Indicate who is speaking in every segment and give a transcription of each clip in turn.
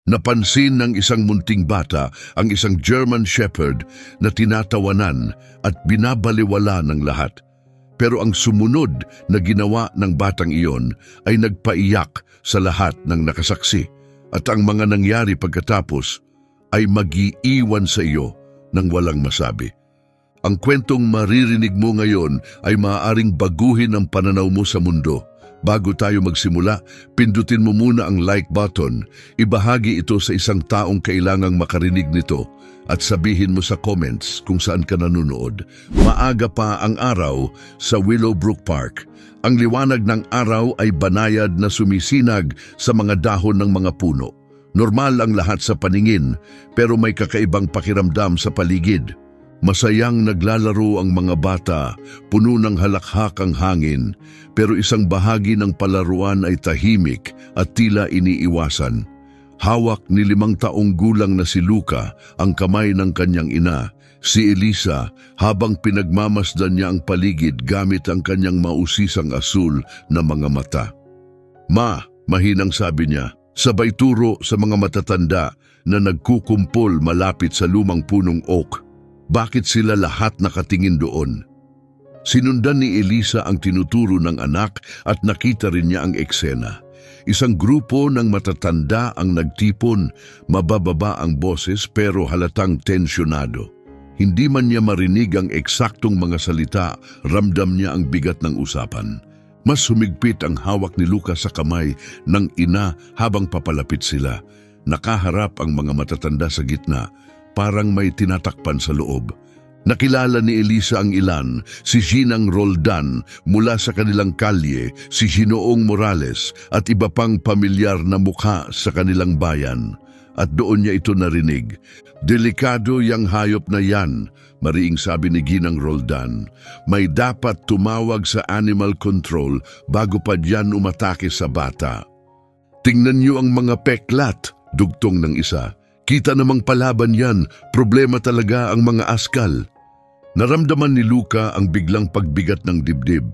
Speaker 1: Napansin ng isang munting bata ang isang German Shepherd na tinatawanan at binabaliwala ng lahat. Pero ang sumunod na ginawa ng batang iyon ay nagpaiyak sa lahat ng nakasaksi. At ang mga nangyari pagkatapos ay mag-iiwan sa iyo ng walang masabi. Ang kwentong maririnig mo ngayon ay maaaring baguhin ang pananaw mo sa mundo. Bago tayo magsimula, pindutin mo muna ang like button, ibahagi ito sa isang taong kailangang makarinig nito at sabihin mo sa comments kung saan ka nanonood. Maaga pa ang araw sa Willowbrook Park. Ang liwanag ng araw ay banayad na sumisinag sa mga dahon ng mga puno. Normal ang lahat sa paningin pero may kakaibang pakiramdam sa paligid. Masayang naglalaro ang mga bata, puno ng halakhak ang hangin, pero isang bahagi ng palaruan ay tahimik at tila iniiwasan. Hawak ni 5 taong gulang na si Luca ang kamay ng kanyang ina, si Elisa, habang pinagmamasdan niya ang paligid gamit ang kanyang mausisang asul na mga mata. "Ma," mahinang sabi niya, sabay turo sa mga matatanda na nagkukumpol malapit sa lumang punong oak. Bakit sila lahat nakatingin doon? Sinundan ni Elisa ang tinuturo ng anak at nakita rin niya ang eksena. Isang grupo ng matatanda ang nagtipon, mabababa ang boses pero halatang tensyonado. Hindi man niya marinig ang eksaktong mga salita, ramdam niya ang bigat ng usapan. Mas humigpit ang hawak ni Luca sa kamay ng ina habang papalapit sila. Nakaharap ang mga matatanda sa gitna, parang may tinatakpan sa loob. Nakilala ni Elisa ang ilan, si Ginang Roldan mula sa kanilang kalye, si Ginoong Morales at iba pang pamilyar na mukha sa kanilang bayan. At doon niya ito narinig. "Delikado yang hayop na yan," mariing sabi ni Ginang Roldan. "May dapat tumawag sa animal control bago pa diyan umatake sa bata." "Tingnan niyo ang mga peklat," dugtong ng isa. "Kita namang palaban yan, problema talaga ang mga askal." Naramdaman ni Luca ang biglang pagbigat ng dibdib.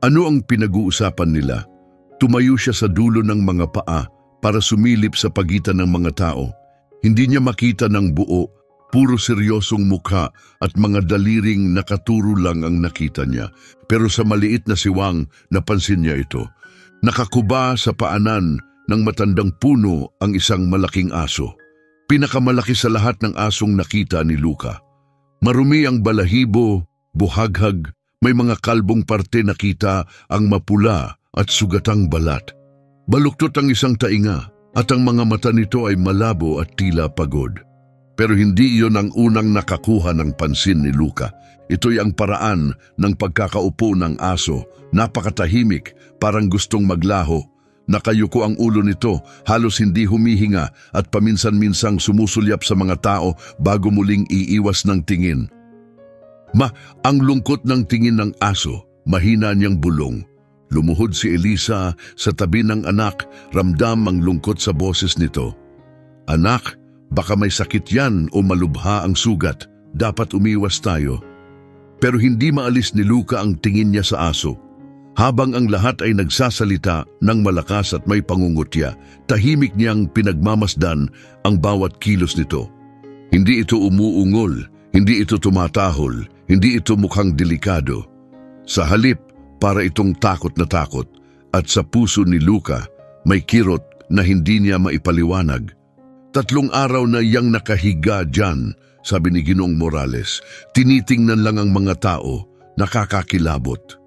Speaker 1: Ano ang pinag-uusapan nila? Tumayo siya sa dulo ng mga paa para sumilip sa pagitan ng mga tao. Hindi niya makita ng buo, puro seryosong mukha at mga daliring nakaturo lang ang nakita niya. Pero sa maliit na siwang, napansin niya ito. Nakakuba sa paanan ng matandang puno ang isang malaking aso. Pinakamalaki sa lahat ng asong nakita ni Luca. Marumi ang balahibo, buhaghag, may mga kalbong parte nakita ang mapula at sugatang balat. Baluktot ang isang tainga at ang mga mata nito ay malabo at tila pagod. Pero hindi iyon ang unang nakakuha ng pansin ni Luca. Ito'y ang paraan ng pagkakaupo ng aso, napakatahimik, parang gustong maglaho. Nakayuko ang ulo nito, halos hindi humihinga at paminsan-minsang sumusulyap sa mga tao bago muling iiwas ng tingin. Ang lungkot ng tingin ng aso, mahina niyang bulong. Lumuhod si Elisa sa tabi ng anak, ramdam ang lungkot sa boses nito. "Anak, baka may sakit yan o malubha ang sugat, dapat umiwas tayo." Pero hindi maalis ni Luca ang tingin niya sa aso. Habang ang lahat ay nagsasalita ng malakas at may pangungutya, tahimik niyang pinagmamasdan ang bawat kilos nito. Hindi ito umuungol, hindi ito tumatahol, hindi ito mukhang delikado. Sa halip, para itong takot na takot, at sa puso ni Luca may kirot na hindi niya maipaliwanag. "3 araw na yang nakahiga dyan," sabi ni Ginoong Morales. "Tinitingnan lang ang mga tao, nakakakilabot."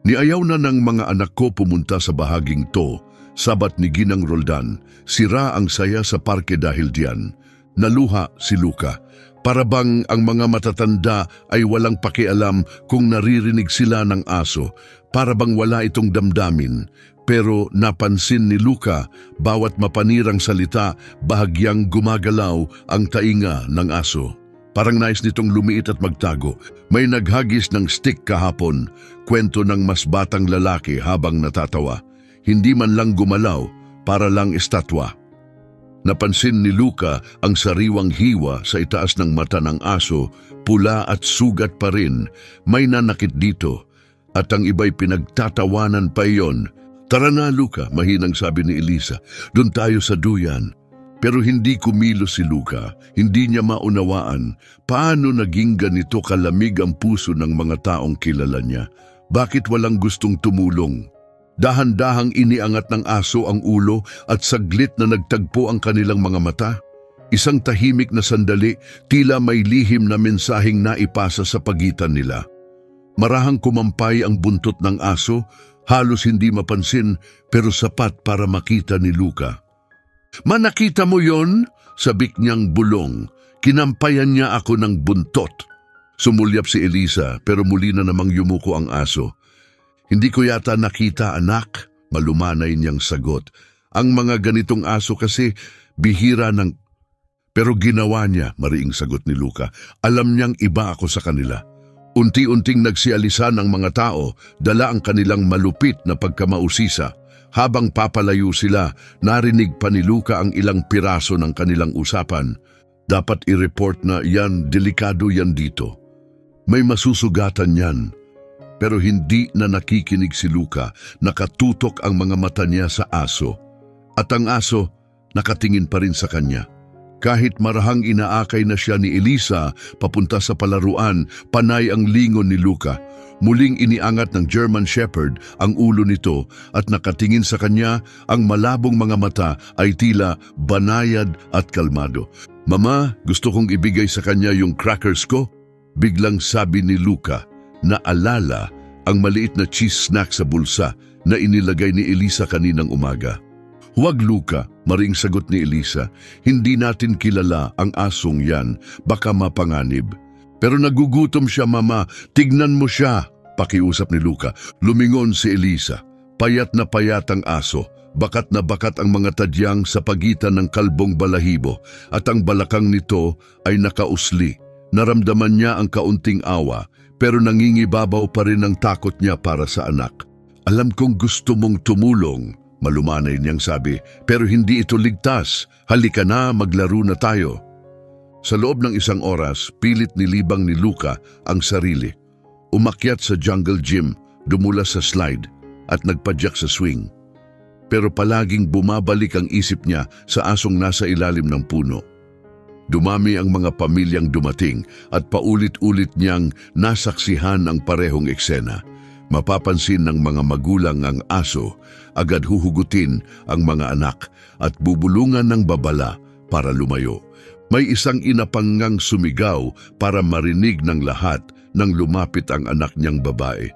Speaker 1: Niayaw na ng mga anak ko pumunta sa bahaging to, sabat ni Ginang Roldan. Sira ang saya sa parke dahil diyan. Naluha si Luca. Para bang ang mga matatanda ay walang pakialam kung naririnig sila ng aso. Para bang wala itong damdamin. Pero napansin ni Luca, bawat mapanirang salita, bahagyang gumagalaw ang tainga ng aso. Parang nais nitong lumiit at magtago. May naghagis ng stick kahapon, kwento ng mas batang lalaki habang natatawa. Hindi man lang gumalaw, para lang estatwa. Napansin ni Luca ang sariwang hiwa sa itaas ng mata ng aso, pula at sugat pa rin. May nanakit dito, at ang iba'y pinagtatawanan pa iyon. "Tara na, Luca," mahinang sabi ni Elisa. "Doon tayo sa duyan." Pero hindi kumilos si Luca, hindi niya maunawaan paano naging ganito kalamig ang puso ng mga taong kilala niya. Bakit walang gustong tumulong? Dahan-dahang iniangat ng aso ang ulo at saglit na nagtagpo ang kanilang mga mata. Isang tahimik na sandali, tila may lihim na mensaheng naipasa sa pagitan nila. Marahang kumampay ang buntot ng aso, halos hindi mapansin pero sapat para makita ni Luca. "Manakita mo yon?" sabik niyang bulong. Kinampayan niya ako ng buntot. Sumulyap si Elisa pero muli na namang yumuko ang aso. "Hindi ko yata nakita, anak," malumanay niyang sagot. "Ang mga ganitong aso kasi bihira ng..." Pero ginawa niya, mariing sagot ni Luca. "Alam niyang iba ako sa kanila." Unti-unting nagsialisan ang mga tao, dala ang kanilang malupit na pagkamausisa. Habang papalayo sila, narinig pa ni Luca ang ilang piraso ng kanilang usapan. "Dapat i-report na yan, delikado yan dito. May masusugatan yan." Pero hindi na nakikinig si Luca, nakatutok ang mga mata niya sa aso. At ang aso, nakatingin pa rin sa kanya. Kahit marahang inaakay na siya ni Elisa papunta sa palaruan, panay ang lingon ni Luca. Muling iniangat ng German Shepherd ang ulo nito at nakatingin sa kanya, ang malabong mga mata ay tila banayad at kalmado. "Mama, gusto kong ibigay sa kanya yung crackers ko," biglang sabi ni Luca. Naalala ang maliit na cheese snack sa bulsa na inilagay ni Elisa kaninang umaga. "Huwag, Luca," maring sagot ni Elisa. "Hindi natin kilala ang asong yan, baka mapanganib." "Pero nagugutom siya, Mama. Tignan mo siya," pakiusap ni Luca. Lumingon si Elisa. Payat na payat ang aso. Bakat na bakat ang mga tadyang sa pagitan ng kalbong balahibo at ang balakang nito ay nakausli. Naramdaman niya ang kaunting awa, pero nangingibabaw pa rin ang takot niya para sa anak. "Alam kong gusto mong tumulong," malumanay niyang sabi, "pero hindi ito ligtas. Halika na, maglaro na tayo." Sa loob ng isang oras, pilit nilibang ni Luca ang sarili. Umakyat sa jungle gym, dumula sa slide at nagpadyak sa swing. Pero palaging bumabalik ang isip niya sa asong nasa ilalim ng puno. Dumami ang mga pamilyang dumating at paulit-ulit niyang nasaksihan ang parehong eksena. Mapapansin ng mga magulang ang aso, agad huhugutin ang mga anak at bubulungan ng babala para lumayo. May isang inapangang sumigaw para marinig ng lahat nang lumapit ang anak niyang babae.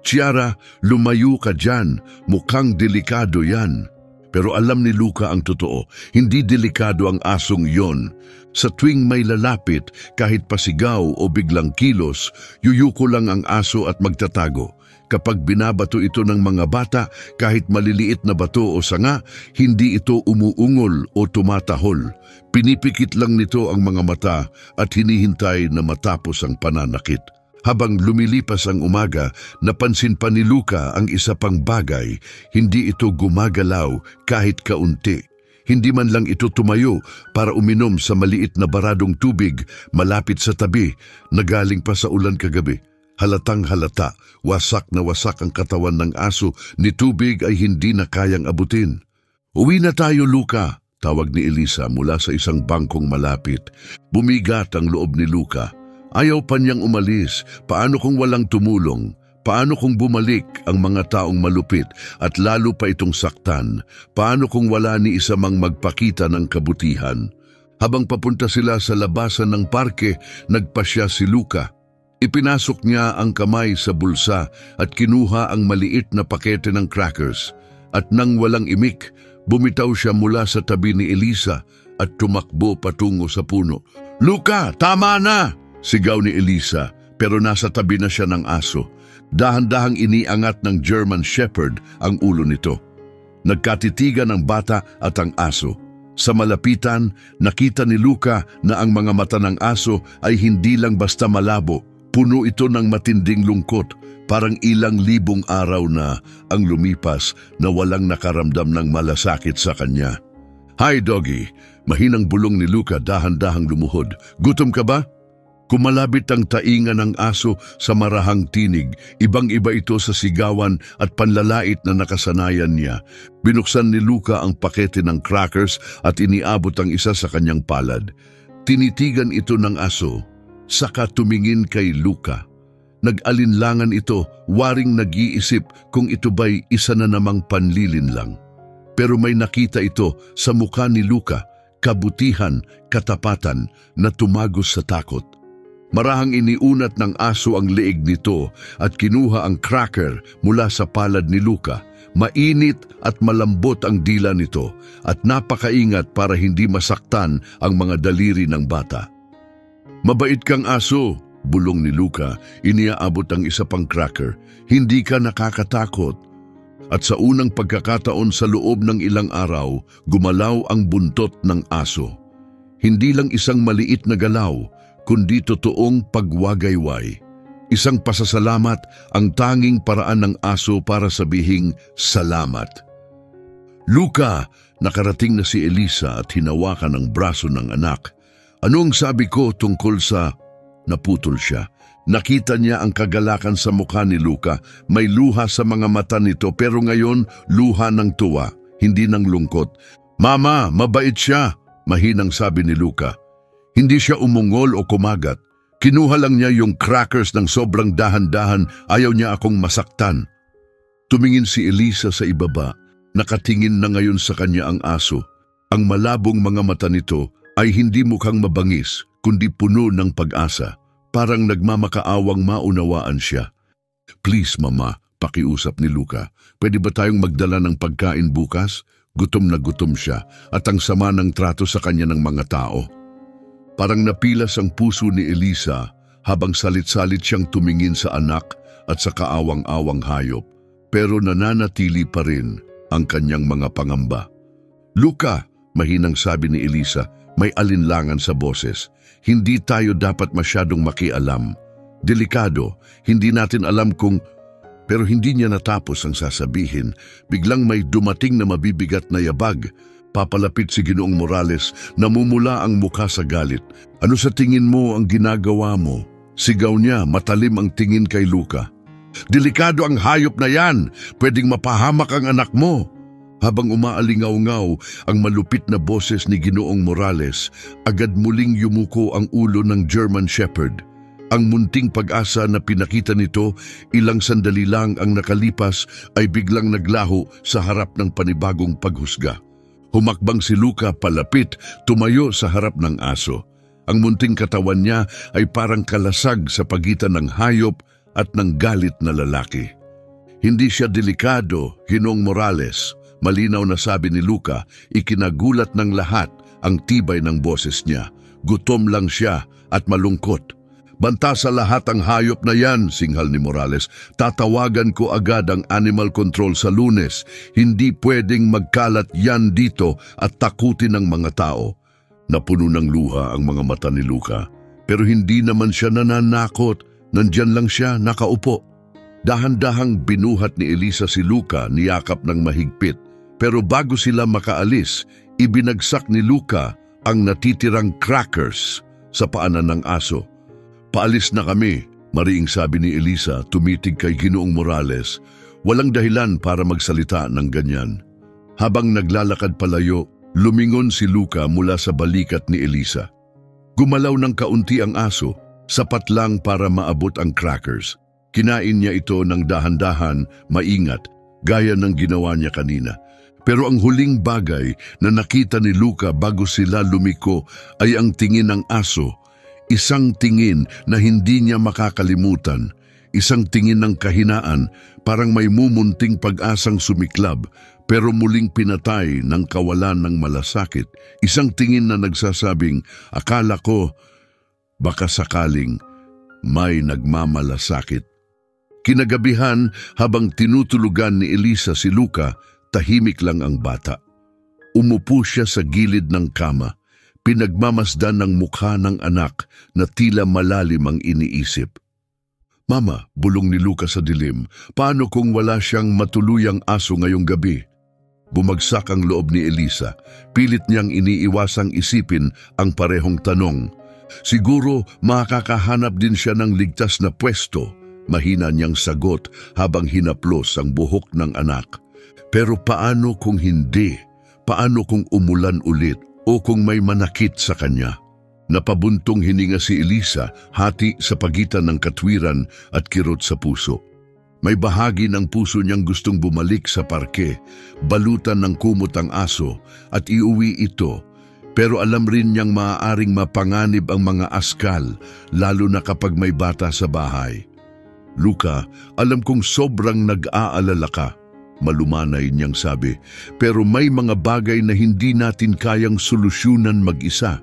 Speaker 1: "Chiara, lumayo ka dyan, mukhang delikado yan." Pero alam ni Luca ang totoo, hindi delikado ang asong yon. Sa tuwing may lalapit, kahit pasigaw o biglang kilos, yuyuko lang ang aso at magtatago. Kapag binabato ito ng mga bata, kahit maliliit na bato o sanga, hindi ito umuungol o tumatahol. Pinipikit lang nito ang mga mata at hinihintay na matapos ang pananakit. Habang lumilipas ang umaga, napansin pa ni Luca ang isa pang bagay, hindi ito gumagalaw kahit kaunti. Hindi man lang ito tumayo para uminom sa maliit na baradong tubig malapit sa tabi na galing pa sa ulan kagabi. Halatang halata, wasak na wasak ang katawan ng aso, ni tubig ay hindi na kayang abutin. "Uwi na tayo, Luca," tawag ni Elisa mula sa isang bangkong malapit. Bumigat ang loob ni Luca. Ayaw pa niyang umalis. Paano kung walang tumulong? Paano kung bumalik ang mga taong malupit at lalo pa itong saktan? Paano kung wala ni isa mang magpakita ng kabutihan? Habang papunta sila sa labasan ng parke, nagpasya si Luca. Ipinasok niya ang kamay sa bulsa at kinuha ang maliit na pakete ng crackers. At nang walang imik, bumitaw siya mula sa tabi ni Elisa at tumakbo patungo sa puno. "Luca, tama na!" sigaw ni Elisa, pero nasa tabi na siya ng aso. Dahan-dahang iniangat ng German Shepherd ang ulo nito. Nagkatitigan ang bata at ang aso. Sa malapitan, nakita ni Luca na ang mga mata ng aso ay hindi lang basta malabo. Puno ito ng matinding lungkot, parang ilang libong araw na ang lumipas na walang nakaramdam ng malasakit sa kanya. "Hi, doggy," mahinang bulong ni Luca, dahan-dahang lumuhod. "Gutom ka ba?" Kumalabit ang tainga ng aso sa marahang tinig. Ibang-iba ito sa sigawan at panlalait na nakasanayan niya. Binuksan ni Luca ang pakete ng crackers at iniabot ang isa sa kanyang palad. Tinitigan ito ng aso, saka tumingin kay Luca. Nag-alinlangan ito, waring nag-iisip kung ito ba'y isa na namang panlilin lang. Pero may nakita ito sa mukha ni Luca, kabutihan, katapatan na tumagos sa takot. Marahang iniunat ng aso ang leeg nito at kinuha ang cracker mula sa palad ni Luca. Mainit at malambot ang dila nito at napakaingat para hindi masaktan ang mga daliri ng bata. "Mabait kang aso," bulong ni Luca, iniaabot ang isa pang cracker. "Hindi ka nakakatakot." At sa unang pagkakataon sa loob ng ilang araw, gumalaw ang buntot ng aso. Hindi lang isang maliit na galaw, kundi totoong pagwagayway. Isang pasasalamat, ang tanging paraan ng aso para sabihing salamat. "Luca!" Nakarating na si Elisa at hinawakan ang braso ng anak. "Anong sabi ko tungkol sa..." Naputol siya. Nakita niya ang kagalakan sa mukha ni Luca. May luha sa mga mata nito pero ngayon luha ng tuwa, hindi ng lungkot. "Mama, mabait siya," mahinang sabi ni Luca. Hindi siya umungol o kumagat. Kinuha lang niya yung crackers ng sobrang dahan-dahan, ayaw niya akong masaktan. Tumingin si Elisa sa ibaba, nakatingin na ngayon sa kanya ang aso. Ang malabong mga mata nito ay hindi mukhang mabangis, kundi puno ng pag-asa. Parang nagmamakaawang maunawaan siya. "Please, Mama," pakiusap ni Luca. "Pwede ba tayong magdala ng pagkain bukas?" Gutom na gutom siya at ang sama ng trato sa kanya ng mga tao. Parang napilas ang puso ni Elisa habang salit-salit siyang tumingin sa anak at sa kaawang-awang hayop. Pero nananatili pa rin ang kanyang mga pangamba. "Luca," mahinang sabi ni Elisa, may alinlangan sa boses. "Hindi tayo dapat masyadong makialam. Delikado, hindi natin alam kung..." Pero hindi niya natapos ang sasabihin. Biglang may dumating na mabibigat na yabag. Papalapit si Ginoong Morales, namumula ang mukha sa galit. "Ano sa tingin mo ang ginagawa mo?" Sigaw niya, matalim ang tingin kay Luca. "Delikado ang hayop na yan! Pwedeng mapahamak ang anak mo!" Habang umaalingaw-ngaw ang malupit na boses ni Ginoong Morales, agad muling yumuko ang ulo ng German Shepherd. Ang munting pag-asa na pinakita nito, ilang sandali lang ang nakalipas ay biglang naglaho sa harap ng panibagong paghusga. Humakbang si Luca palapit, tumayo sa harap ng aso. Ang munting katawan niya ay parang kalasag sa pagitan ng hayop at ng galit na lalaki. "Hindi siya delikado, Ginoong Morales," malinaw na sabi ni Luca. Ikinagulat ng lahat ang tibay ng boses niya. "Gutom lang siya at malungkot." "Banta sa lahat ang hayop na yan," singhal ni Morales. "Tatawagan ko agad ang animal control sa Lunes. Hindi pwedeng magkalat yan dito at takutin ng mga tao." Napuno ng luha ang mga mata ni Luca. Pero hindi naman siya nananakot. Nandyan lang siya, nakaupo. Dahan-dahang binuhat ni Elisa si Luca, niyakap ng mahigpit. Pero bago sila makaalis, ibinagsak ni Luca ang natitirang crackers sa paanan ng aso. "Paalis na kami," mariing sabi ni Elisa, tumitig kay Ginoong Morales. Walang dahilan para magsalita ng ganyan. Habang naglalakad palayo, lumingon si Luca mula sa balikat ni Elisa. Gumalaw ng kaunti ang aso, sapat lang para maabot ang crackers. Kinain niya ito ng dahan-dahan, maingat, gaya ng ginawa niya kanina. Pero ang huling bagay na nakita ni Luca bago sila lumiko ay ang tingin ng aso. Isang tingin na hindi niya makakalimutan. Isang tingin ng kahinaan, parang may mumunting pag-asang sumiklab, pero muling pinatay ng kawalan ng malasakit. Isang tingin na nagsasabing, "Akala ko, baka sakaling may nagmamalasakit." Kinagabihan, habang tinutulugan ni Elisa si Luca, tahimik lang ang bata. Umupo siya sa gilid ng kama. Pinagmamasdan ng mukha ng anak na tila malalim ang iniisip. "Mama," bulong ni Luca sa dilim, "paano kung wala siyang matuluyang aso ngayong gabi?" Bumagsak ang loob ni Elisa. Pilit niyang iniiwasang isipin ang parehong tanong. Siguro makakahanap din siya ng ligtas na pwesto, mahina niyang sagot habang hinaplos ang buhok ng anak. Pero paano kung hindi? Paano kung umulan ulit o kung may manakit sa kanya? Napabuntong hininga si Elisa, hati sa pagitan ng katwiran at kirot sa puso. May bahagi ng puso niyang gustong bumalik sa parke, balutan ng kumot ang aso at iuwi ito. Pero alam rin niyang maaaring mapanganib ang mga askal, lalo na kapag may bata sa bahay. Luca, alam kong sobrang nag-aalala ka, malumanay niyang sabi, pero may mga bagay na hindi natin kayang solusyonan mag-isa.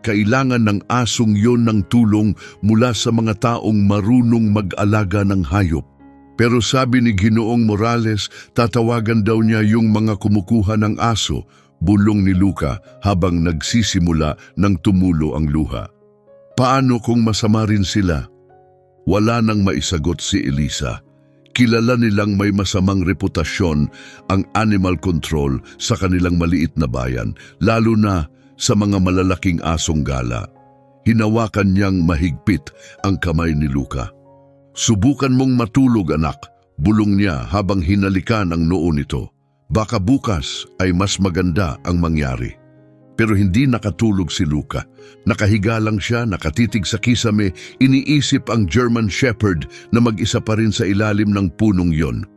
Speaker 1: Kailangan ng asong yon ng tulong mula sa mga taong marunong mag-alaga ng hayop. Pero sabi ni Ginoong Morales, tatawagan daw niya yung mga kumukuha ng aso, bulong ni Luca habang nagsisimula ng tumulo ang luha. Paano kung masama rin sila? Wala nang maisagot si Elisa. Kilala nilang may masamang reputasyon ang animal control sa kanilang maliit na bayan, lalo na sa mga malalaking asong gala. Hinawakan niyang mahigpit ang kamay ni Luca. Subukan mong matulog, anak, bulong niya habang hinalikan ang noo nito. Baka bukas ay mas maganda ang mangyari. Pero hindi nakatulog si Luca. Nakahiga lang siya, nakatitig sa kisame, iniisip ang German Shepherd na mag-isa pa rin sa ilalim ng punong yon.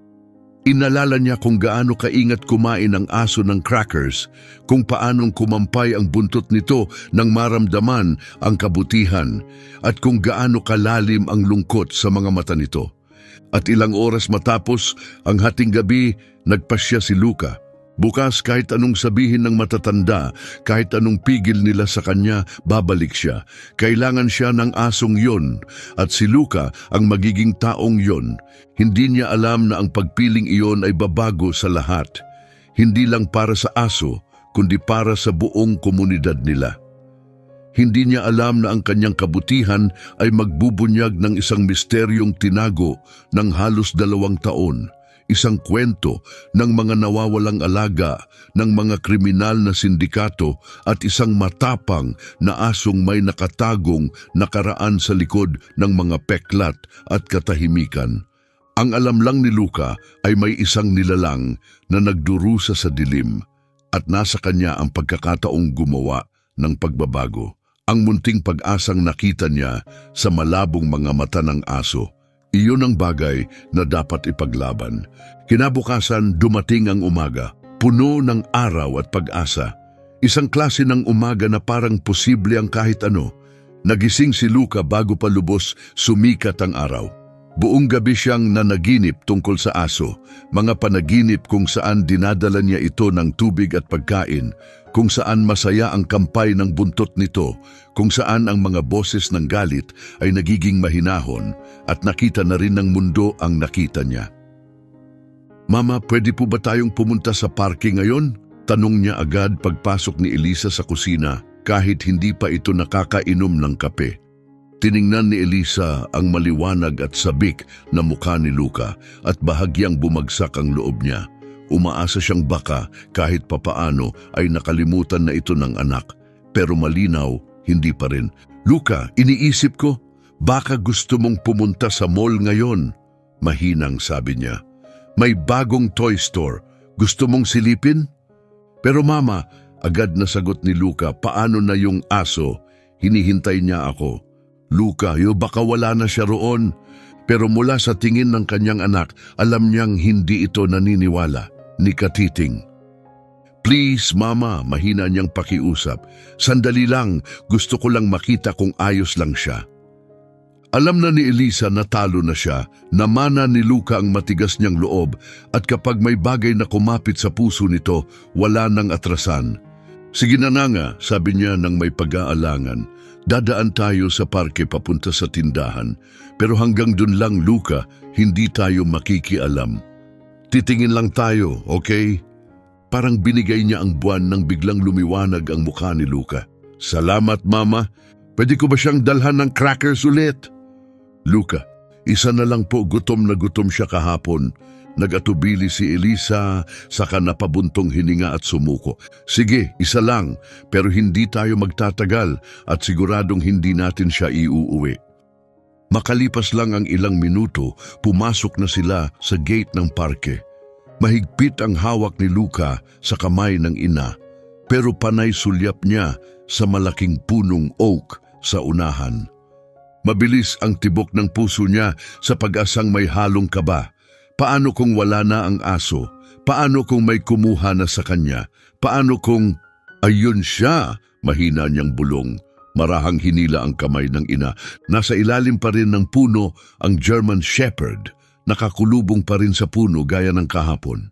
Speaker 1: Inalala niya kung gaano kaingat kumain ang aso ng crackers, kung paanong kumampay ang buntot nito nang maramdaman ang kabutihan, at kung gaano kalalim ang lungkot sa mga mata nito. At ilang oras matapos, ang hating gabi, nagpasya si Luca. Bukas kahit anong sabihin ng matatanda, kahit anong pigil nila sa kanya, babalik siya. Kailangan siya ng asong yon at si Luca ang magiging taong yon. Hindi niya alam na ang pagpiling iyon ay babago sa lahat. Hindi lang para sa aso, kundi para sa buong komunidad nila. Hindi niya alam na ang kanyang kabutihan ay magbubunyag ng isang misteryong tinago ng halos 2 taon. Isang kwento ng mga nawawalang alaga, ng mga kriminal na sindikato at isang matapang na asong may nakatagong nakaraan sa likod ng mga peklat at katahimikan. Ang alam lang ni Luca ay may isang nilalang na nagdurusa sa dilim at nasa kanya ang pagkakataong gumawa ng pagbabago. Ang munting pag-asang nakita niya sa malabong mga mata ng aso. Iyon ang bagay na dapat ipaglaban. Kinabukasan, dumating ang umaga, puno ng araw at pag-asa. Isang klase ng umaga na parang posible ang kahit ano. Nagising si Luca bago pa lubos sumikat ang araw. Buong gabi siyang nanaginip tungkol sa aso, mga panaginip kung saan dinadala niya ito ng tubig at pagkain, kung saan masaya ang kampay ng buntot nito, kung saan ang mga boses ng galit ay nagiging mahinahon at nakita na rin ng mundo ang nakita niya. Mama, pwede po ba tayong pumunta sa parke ngayon? Tanong niya agad pagpasok ni Elisa sa kusina kahit hindi pa ito nakakainom ng kape. Tiningnan ni Elisa ang maliwanag at sabik na mukha ni Luca at bahagyang bumagsak ang loob niya. Umaasa siyang baka kahit papaano ay nakalimutan na ito ng anak. Pero malinaw, hindi pa rin. Luca, iniisip ko, baka gusto mong pumunta sa mall ngayon. Mahinang sabi niya. May bagong toy store. Gusto mong silipin? Pero mama, agad na sagot ni Luca, paano na yung aso? Hinihintay niya ako. Luca, baka wala na siya roon. Pero mula sa tingin ng kanyang anak, alam niyang hindi ito naniniwala ni Katiting. Please, mama, mahina niyang pakiusap. Sandali lang, gusto ko lang makita kung ayos lang siya. Alam na ni Elisa na talo na siya, namana ni Luca ang matigas niyang loob at kapag may bagay na kumapit sa puso nito, wala nang atrasan. Sige na nga, sabi niya nang may pag-aalangan. Dadaan tayo sa parke papunta sa tindahan, pero hanggang dun lang, Luca, hindi tayo makikialam. Titingin lang tayo, okay? Parang binigay niya ang buwan nang biglang lumiwanag ang mukha ni Luca. Salamat, mama. Pwede ko ba siyang dalhan ng crackers ulit? Luca, isa na lang po, gutom na gutom siya kahapon. Nagatubili si Elisa, saka napabuntong hininga at sumuko. Sige, isa lang, pero hindi tayo magtatagal at siguradong hindi natin siya iuuwi. Makalipas lang ang ilang minuto, pumasok na sila sa gate ng parke. Mahigpit ang hawak ni Luca sa kamay ng ina, pero panay sulyap niya sa malaking punong oak sa unahan. Mabilis ang tibok ng puso niya sa pag-asang may halong kaba. Paano kung wala na ang aso? Paano kung may kumuha na sa kanya? Paano kung... Ayun siya! Mahina niyang bulong. Marahang hinila ang kamay ng ina. Nasa ilalim pa rin ng puno ang German Shepherd. Nakakulubong pa rin sa puno gaya ng kahapon.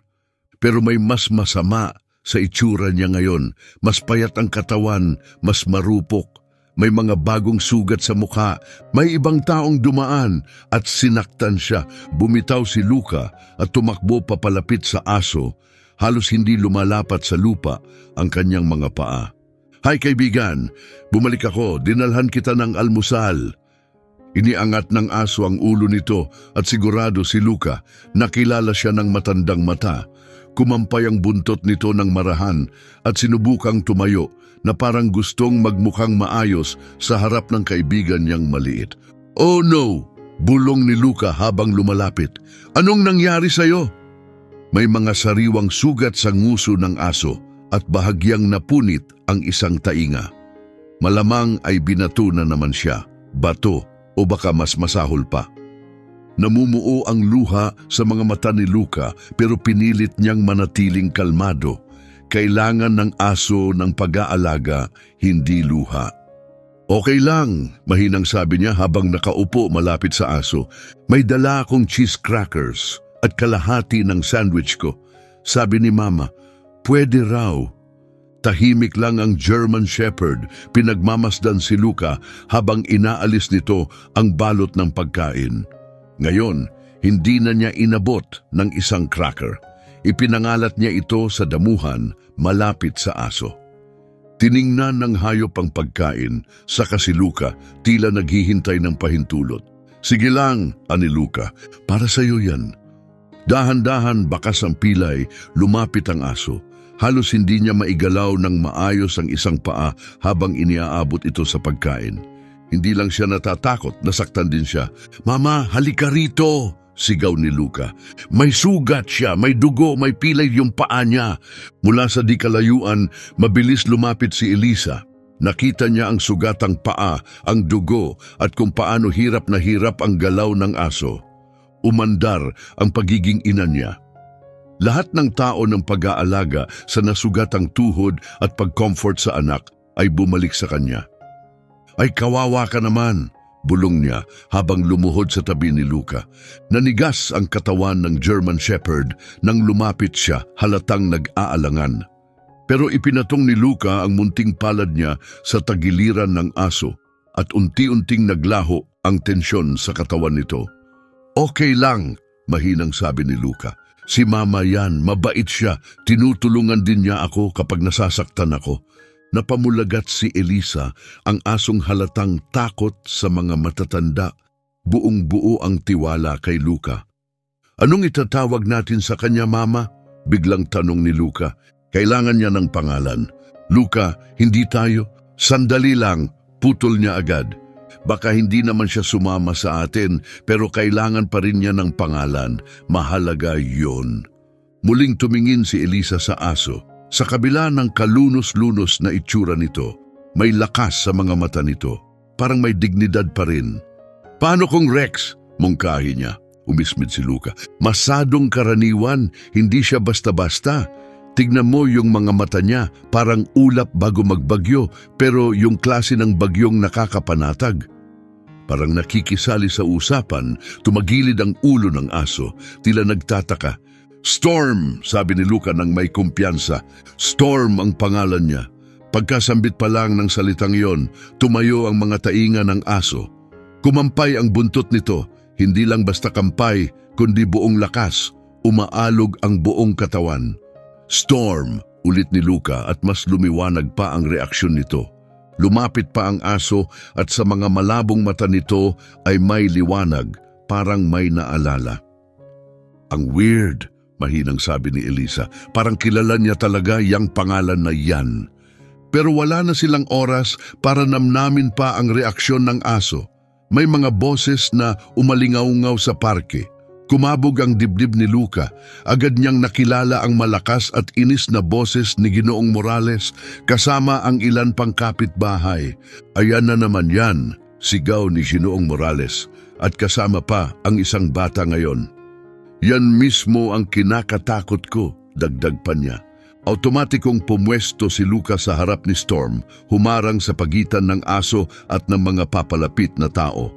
Speaker 1: Pero may mas masama sa itsura niya ngayon. Mas payat ang katawan, mas marupok. May mga bagong sugat sa mukha. May ibang taong dumaan at sinaktan siya. Bumitaw si Luca at tumakbo papalapit sa aso. Halos hindi lumalapat sa lupa ang kanyang mga paa. Hay kaibigan, bumalik ako, dinalhan kita ng almusal. Iniangat ng aso ang ulo nito at sigurado si Luca nakilala siya ng matandang mata. Kumampay ang buntot nito ng marahan at sinubukang tumayo na parang gustong magmukhang maayos sa harap ng kaibigan niyang maliit. Oh no! Bulong ni Luca habang lumalapit. Anong nangyari sa'yo? May mga sariwang sugat sa nguso ng aso at bahagyang napunit ang isang tainga. Malamang ay binato na naman siya, bato o baka mas masahol pa. Namumuo ang luha sa mga mata ni Luca pero pinilit niyang manatiling kalmado. Kailangan ng aso ng pag-aalaga, hindi luha. Okay lang, mahinang sabi niya habang nakaupo malapit sa aso. May dala akong cheese crackers at kalahati ng sandwich ko. Sabi ni Mama, pwede raw. Tahimik lang ang German Shepherd, pinagmamasdan si Luca habang inaalis nito ang balot ng pagkain. Ngayon, hindi na niya inabot ng isang cracker. Ipinangalat niya ito sa damuhan malapit sa aso. Tiningnan ng hayop ang pagkain, saka si Luca tila naghihintay ng pahintulot. Sige lang, ani Luca, para sa iyo yan. Dahan-dahan bakas ang pilay, lumapit ang aso. Halos hindi niya maigalaw ng maayos ang isang paa habang iniaabot ito sa pagkain. Hindi lang siya natatakot, nasaktan din siya. Mama, halika rito! Sigaw ni Luca. May sugat siya, may dugo, may pilay yung paa niya. Mula sa di kalayuan, mabilis lumapit si Elisa. Nakita niya ang sugatang paa, ang dugo, at kung paano hirap na hirap ang galaw ng aso. Umandar ang pagiging ina niya. Lahat ng tao ng pag-aalaga sa nasugatang tuhod at pag-comfort sa anak ay bumalik sa kanya. Ay kawawa ka naman! Bulong niya habang lumuhod sa tabi ni Luca. Nanigas ang katawan ng German Shepherd nang lumapit siya halatang nag-aalangan. Pero ipinatong ni Luca ang munting palad niya sa tagiliran ng aso at unti-unting naglaho ang tensyon sa katawan nito. Okay lang, mahinang sabi ni Luca. Si Mama yan, mabait siya. Tinutulungan din niya ako kapag nasasaktan ako. Napamulagat si Elisa, ang asong halatang takot sa mga matatanda. Buong-buo ang tiwala kay Luca. Anong itatawag natin sa kanya, Mama? Biglang tanong ni Luca. Kailangan niya ng pangalan. Luca, hindi tayo. Sandali lang, putol niya agad. Baka hindi naman siya sumama sa atin, pero kailangan pa rin niya ng pangalan. Mahalaga yon. Muling tumingin si Elisa sa aso. Sa kabila ng kalunos-lunos na itsura nito, may lakas sa mga mata nito. Parang may dignidad pa rin. Paano kung Rex? Mungkahi niya. Umismid si Luca. Masadong karaniwan, hindi siya basta-basta. Tignan mo yung mga mata niya, parang ulap bago magbagyo, pero yung klase ng bagyong nakakapanatag. Parang nakikisali sa usapan, tumagilid ang ulo ng aso, tila nagtataka. Storm, sabi ni Luca nang may kumpiyansa. Storm ang pangalan niya. Pagkasambit pa lang ng salitang iyon, tumayo ang mga tainga ng aso. Kumampay ang buntot nito, hindi lang basta kampay, kundi buong lakas. Umaalog ang buong katawan. Storm, ulit ni Luca at mas lumiwanag pa ang reaksyon nito. Lumapit pa ang aso at sa mga malabong mata nito ay may liwanag, parang may naalala. Ang weird, mahinang sabi ni Elisa. Parang kilala niya talaga yung pangalan na yan. Pero wala na silang oras para namnamin pa ang reaksyon ng aso. May mga boses na umalingaw-ngaw sa parke. Kumabog ang dibdib ni Luca. Agad niyang nakilala ang malakas at inis na boses ni Ginoong Morales kasama ang ilan pang kapitbahay. Ayan na naman yan, sigaw ni Ginoong Morales. At kasama pa ang isang bata ngayon. Yan mismo ang kinakatakot ko, dagdag pa niya. Automatikong pumwesto si Luca sa harap ni Storm, humarang sa pagitan ng aso at ng mga papalapit na tao.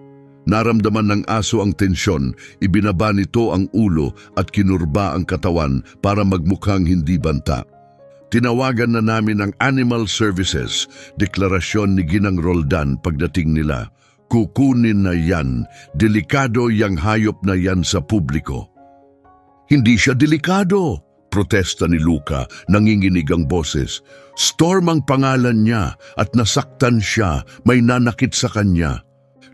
Speaker 1: Naramdaman ng aso ang tensyon, ibinaba nito ang ulo at kinurba ang katawan para magmukhang hindi banta. Tinawagan na namin ang Animal Services, deklarasyon ni Ginang Roldan pagdating nila. Kukunin na yan, delikado yang hayop na yan sa publiko. Hindi siya delikado, protesta ni Luca, nanginginig ang boses. Storm ang pangalan niya at nasaktan siya, may nanakit sa kanya.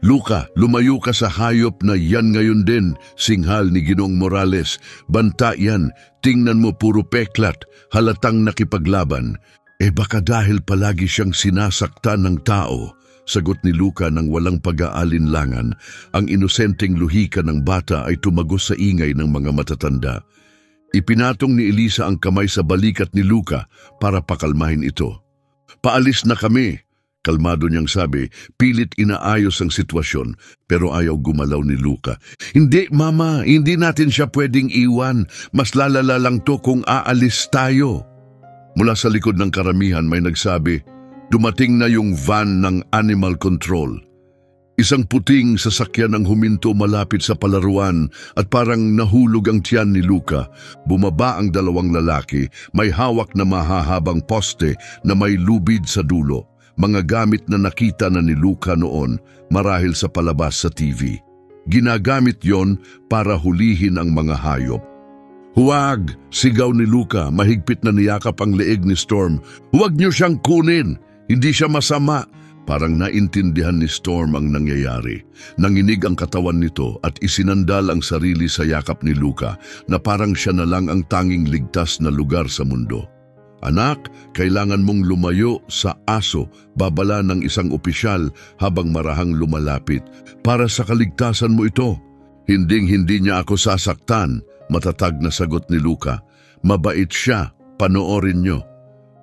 Speaker 1: Luca, lumayo ka sa hayop na yan ngayon din, singhal ni Ginoong Morales. Banta yan, tingnan mo puro peklat, halatang nakipaglaban. Baka dahil palagi siyang sinasaktan ng tao, sagot ni Luca nang walang pag-aalinlangan. Ang inosenteng luhika ng bata ay tumagos sa ingay ng mga matatanda. Ipinatong ni Elisa ang kamay sa balikat ni Luca para pakalmahin ito. Paalis na kami. Kalmado niyang sabi, pilit inaayos ang sitwasyon, pero ayaw gumalaw ni Luca. Hindi, Mama, hindi natin siya pwedeng iwan. Mas lalala lang to kung aalis tayo. Mula sa likod ng karamihan may nagsabi, dumating na yung van ng Animal Control. Isang puting sasakyan ang huminto malapit sa palaruan at parang nahulog ang tiyan ni Luca. Bumaba ang dalawang lalaki, may hawak na mahahabang poste na may lubid sa dulo. Mga gamit na nakita na ni Luca noon marahil sa palabas sa TV. Ginagamit yon para hulihin ang mga hayop. Huwag! Sigaw ni Luca, mahigpit na niyakap ang leeg ni Storm. Huwag niyo siyang kunin! Hindi siya masama! Parang naintindihan ni Storm ang nangyayari. Nanginig ang katawan nito at isinandal ang sarili sa yakap ni Luca na parang siya na lang ang tanging ligtas na lugar sa mundo. Anak, kailangan mong lumayo sa aso, babala ng isang opisyal habang marahang lumalapit. Para sa kaligtasan mo ito. Hinding-hindi niya ako sasaktan, matatag na sagot ni Luca. Mabait siya, panoorin niyo.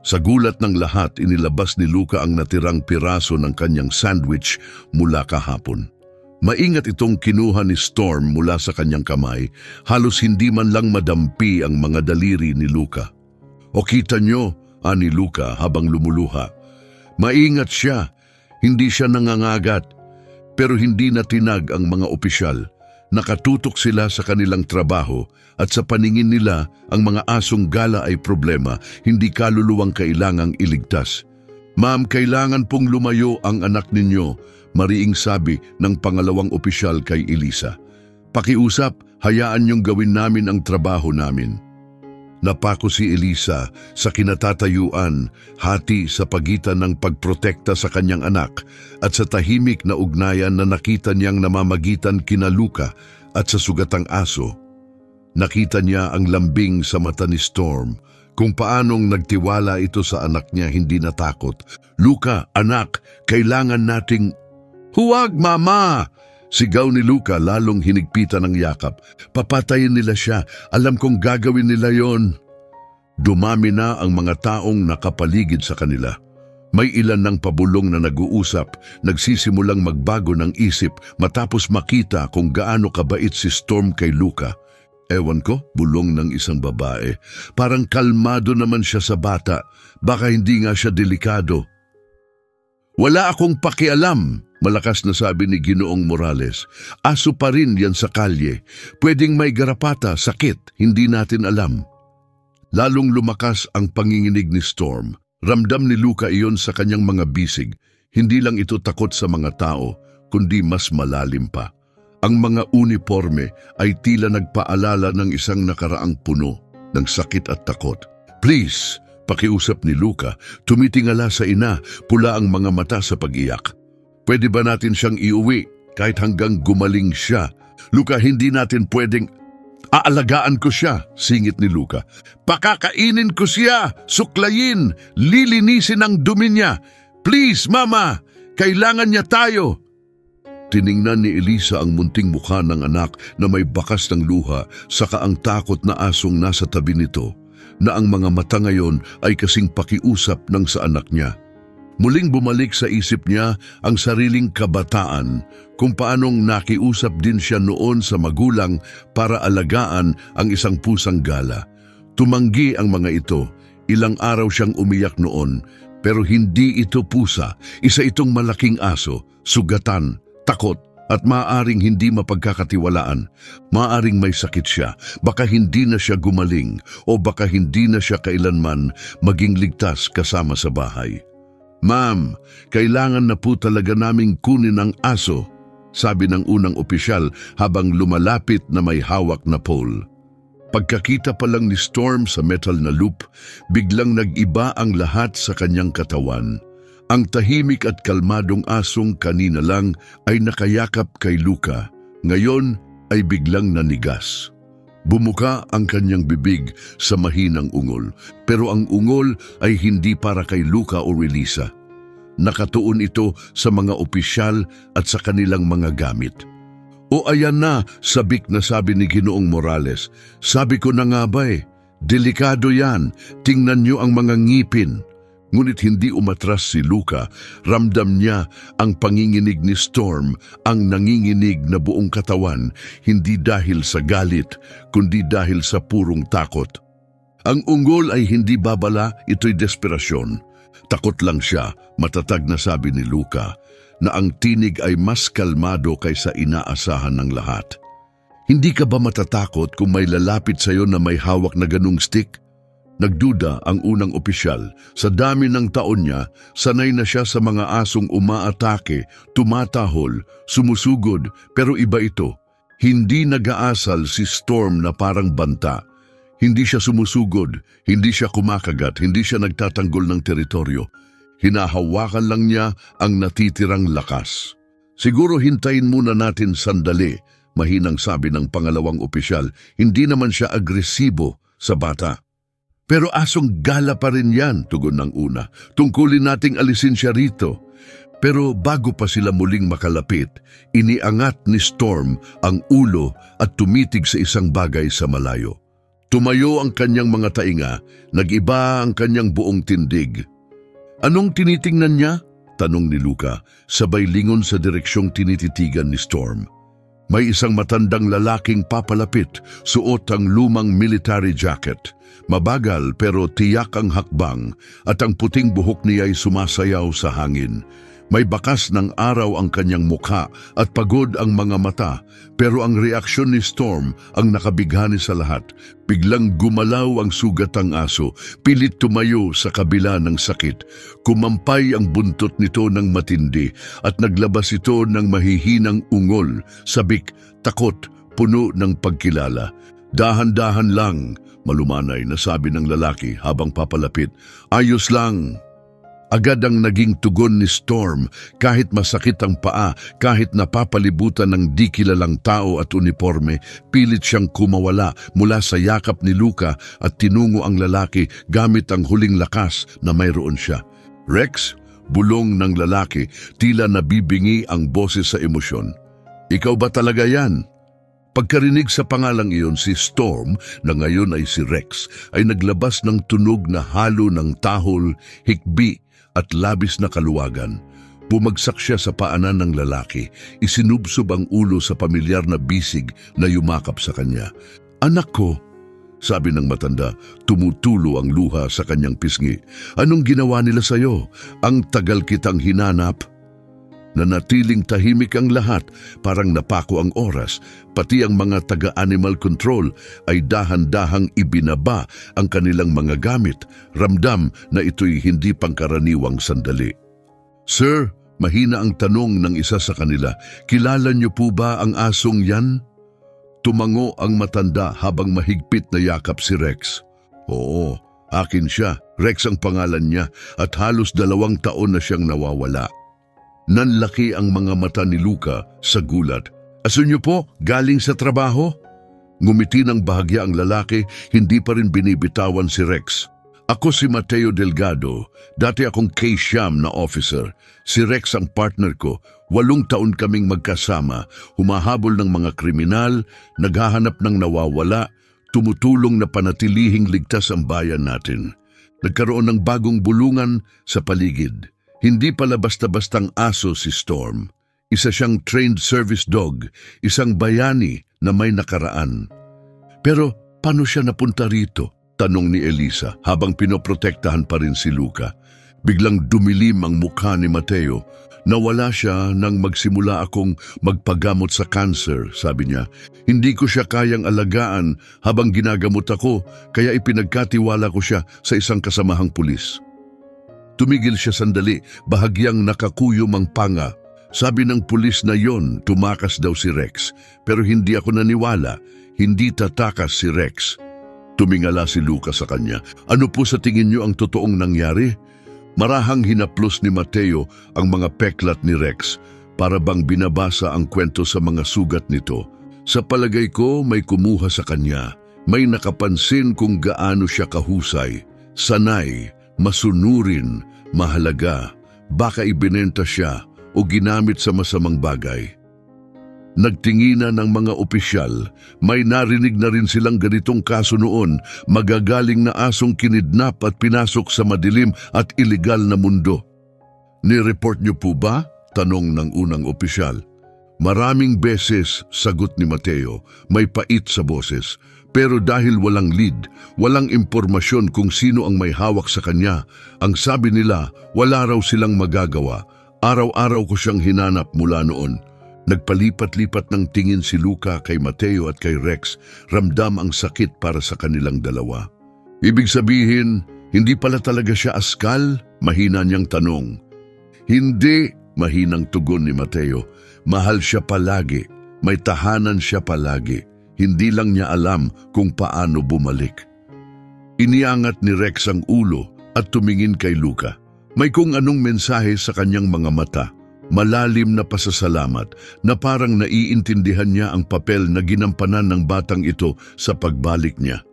Speaker 1: Sa gulat ng lahat, inilabas ni Luca ang natirang piraso ng kanyang sandwich mula kahapon. Maingat itong kinuha ni Storm mula sa kanyang kamay, halos hindi man lang madampi ang mga daliri ni Luca. O kita nyo, ani Luca habang lumuluha. Maingat siya, hindi siya nangangagat, pero hindi natinag ang mga opisyal. Nakatutok sila sa kanilang trabaho at sa paningin nila ang mga asong gala ay problema, hindi kaluluwang kailangang iligtas. Ma'am, kailangan pong lumayo ang anak ninyo, mariing sabi ng pangalawang opisyal kay Elisa. Pakiusap, hayaan niyong gawin namin ang trabaho namin. Napako si Elisa sa kinatatayuan, hati sa pagitan ng pagprotekta sa kanyang anak at sa tahimik na ugnayan na nakita niyang namamagitan kina Luca at sa sugatang aso. Nakita niya ang lambing sa mata ni Storm, kung paanong nagtiwala ito sa anak niya hindi natakot. Luca, anak, kailangan nating... Huwag, Mama! Sigaw ni Luca lalong hinigpitan ng yakap. Papatayin nila siya. Alam kong gagawin nila yon. Dumami na ang mga taong nakapaligid sa kanila. May ilan ng pabulong na nag-uusap, nagsisimulang magbago ng isip matapos makita kung gaano kabait si Storm kay Luca. Ewan ko, bulong ng isang babae. Parang kalmado naman siya sa bata. Baka hindi nga siya delikado. Wala akong pakialam, malakas na sabi ni Ginoong Morales. Aso pa rin yan sa kalye. Pwedeng may garapata, sakit, hindi natin alam. Lalong lumakas ang panginginig ni Storm. Ramdam ni Luca iyon sa kanyang mga bisig. Hindi lang ito takot sa mga tao, kundi mas malalim pa. Ang mga uniforme ay tila nagpaalala ng isang nakaraang puno ng sakit at takot. Please, pakiusap ni Luca, tumitingala sa ina, pula ang mga mata sa pag-iyak. Pwede ba natin siyang iuwi kahit hanggang gumaling siya? Luca, hindi natin pwedeng... Aalagaan ko siya, singit ni Luca. Pakakainin ko siya, suklayin, lilinisin ang dumi niya. Please, Mama, kailangan niya tayo. Tiningnan ni Elisa ang munting mukha ng anak na may bakas ng luha, saka ang takot na asong nasa tabi nito, na ang mga mata ngayon ay kasing pakiusap ng sa anak niya. Muling bumalik sa isip niya ang sariling kabataan, kung paanong nakiusap din siya noon sa magulang para alagaan ang isang pusang gala. Tumanggi ang mga ito. Ilang araw siyang umiyak noon, pero hindi ito pusa. Isa itong malaking aso, sugatan, takot, at maaaring hindi mapagkakatiwalaan. Maaaring may sakit siya, baka hindi na siya gumaling, o baka hindi na siya kailanman maging ligtas kasama sa bahay. Ma'am, kailangan na po talaga naming kunin ang aso, sabi ng unang opisyal habang lumalapit na may hawak na pole. Pagkakita pa lang ni Storm sa metal na loop, biglang nag-iba ang lahat sa kanyang katawan. Ang tahimik at kalmadong asong kanina lang ay nakayakap kay Luca, ngayon ay biglang nanigas. Bumuka ang kanyang bibig sa mahinang ungol, pero ang ungol ay hindi para kay Luca o Elisa. Nakatuon ito sa mga opisyal at sa kanilang mga gamit. O ayan na, sabik na sabi ni Ginoong Morales. Sabi ko na nga ba delikado yan, tingnan niyo ang mga ngipin. Ngunit hindi umatras si Luca, ramdam niya ang panginginig ni Storm, ang nanginginig na buong katawan, hindi dahil sa galit, kundi dahil sa purong takot. Ang ungol ay hindi babala, ito'y desperasyon. Takot lang siya, matatag na sabi ni Luca, na ang tinig ay mas kalmado kaysa inaasahan ng lahat. Hindi ka ba matatakot kung may lalapit sa'yo na may hawak na ganung stick? Nagduda ang unang opisyal. Sa dami ng taon niya, sanay na siya sa mga asong umaatake, tumatahol, sumusugod, pero iba ito. Hindi nag-aasal si Storm na parang banta. Hindi siya sumusugod, hindi siya kumakagat, hindi siya nagtatanggol ng teritoryo. Hinahawakan lang niya ang natitirang lakas. Siguro hintayin muna natin sandali, mahinang sabi ng pangalawang opisyal. Hindi naman siya agresibo sa bata. Pero asong gala pa rin yan, tugon ng una. Tungkulin nating alisin siya rito. Pero bago pa sila muling makalapit, iniangat ni Storm ang ulo at tumitig sa isang bagay sa malayo. Tumayo ang kanyang mga tainga, nag-iba ang kanyang buong tindig. Anong tinitingnan niya? Tanong ni Luca, sabay lingon sa direksyong tinititigan ni Storm. May isang matandang lalaking papalapit, suot ang lumang military jacket. Mabagal pero tiyak ang hakbang at ang puting buhok niya ay sumasayaw sa hangin. May bakas ng araw ang kanyang mukha at pagod ang mga mata, pero ang reaksyon ni Storm ang nakabighani sa lahat. Biglang gumalaw ang sugatang aso, pilit tumayo sa kabila ng sakit. Kumampay ang buntot nito ng matindi at naglabas ito ng mahihinang ungol, sabik, takot, puno ng pagkilala. Dahan-dahan lang, malumanay na sabi ng lalaki habang papalapit. Ayos lang. Agad ang naging tugon ni Storm, kahit masakit ang paa, kahit napapalibutan ng di kilalang tao at uniforme, pilit siyang kumawala mula sa yakap ni Luca at tinungo ang lalaki gamit ang huling lakas na mayroon siya. Rex, bulong ng lalaki, tila nabibingi ang boses sa emosyon. Ikaw ba talaga yan? Pagkarinig sa pangalang iyon, si Storm, na ngayon ay si Rex, ay naglabas ng tunog na halo ng tahol, hikbi, at labis na kaluwagan. Bumagsak siya sa paanan ng lalaki, isinubsob ang ulo sa pamilyar na bisig na yumakap sa kanya. Anak ko, sabi ng matanda, tumutulo ang luha sa kanyang pisngi. Anong ginawa nila sa'yo? Ang tagal kitang hinanap. Nanatiling tahimik ang lahat, parang napako ang oras. Pati ang mga taga-animal control ay dahan-dahang ibinaba ang kanilang mga gamit. Ramdam na ito'y hindi pangkaraniwang sandali. Sir, mahina ang tanong ng isa sa kanila. Kilala niyo po ba ang asong yan? Tumango ang matanda habang mahigpit na yakap si Rex. Oo, akin siya. Rex ang pangalan niya at halos 2 taon na siyang nawawala. Nanlaki ang mga mata ni Luca sa gulat. Aso niyo po, galing sa trabaho? Ngumiti ng bahagya ang lalaki, hindi pa rin binibitawan si Rex. Ako si Mateo Delgado, dati akong K-Siyam na officer. Si Rex ang partner ko, 8 taon kaming magkasama, humahabol ng mga kriminal, naghahanap ng nawawala, tumutulong na panatilihing ligtas ang bayan natin. Nagkaroon ng bagong bulungan sa paligid. Hindi pala basta-bastang aso si Storm. Isa siyang trained service dog, isang bayani na may nakaraan. Pero paano siya napunta rito? Tanong ni Elisa habang pinoprotektahan pa rin si Luca. Biglang dumilim ang mukha ni Mateo. Nawala siya nang magsimula akong magpagamot sa cancer, sabi niya. Hindi ko siya kayang alagaan habang ginagamot ako, kaya ipinagkatiwala ko siya sa isang kasamahang pulis. Tumigil siya sandali, bahagyang nakakuyom ang panga. Sabi ng pulis na yon, tumakas daw si Rex. Pero hindi ako naniwala, hindi tatakas si Rex. Tumingala si Luca sa kanya. Ano po sa tingin niyo ang totoong nangyari? Marahang hinaplos ni Mateo ang mga peklat ni Rex para bang binabasa ang kwento sa mga sugat nito. Sa palagay ko may kumuha sa kanya. May nakapansin kung gaano siya kahusay, sanay, masunurin, mahalaga. Baka ibinenta siya o ginamit sa masamang bagay. Nagtinginan ng mga opisyal, may narinig na rin silang ganitong kaso noon, magagaling na asong kinidnap at pinasok sa madilim at iligal na mundo. Ni-report niyo po ba? Tanong ng unang opisyal. Maraming beses, sagot ni Mateo, may pait sa boses. Pero dahil walang lead, walang impormasyon kung sino ang may hawak sa kanya, ang sabi nila, wala raw silang magagawa. Araw-araw ko siyang hinanap mula noon. Nagpalipat-lipat ng tingin si Luca kay Mateo at kay Rex, ramdam ang sakit para sa kanilang dalawa. Ibig sabihin, hindi pala talaga siya askal? Mahina niyang tanong. Hindi, mahinang tugon ni Mateo. Mahal siya palagi, may tahanan siya palagi. Hindi lang niya alam kung paano bumalik. Iniangat ni Rex ang ulo at tumingin kay Luca. May kung anong mensahe sa kanyang mga mata, malalim na pasasalamat na parang naiintindihan niya ang papel na ginampanan ng batang ito sa pagbalik niya.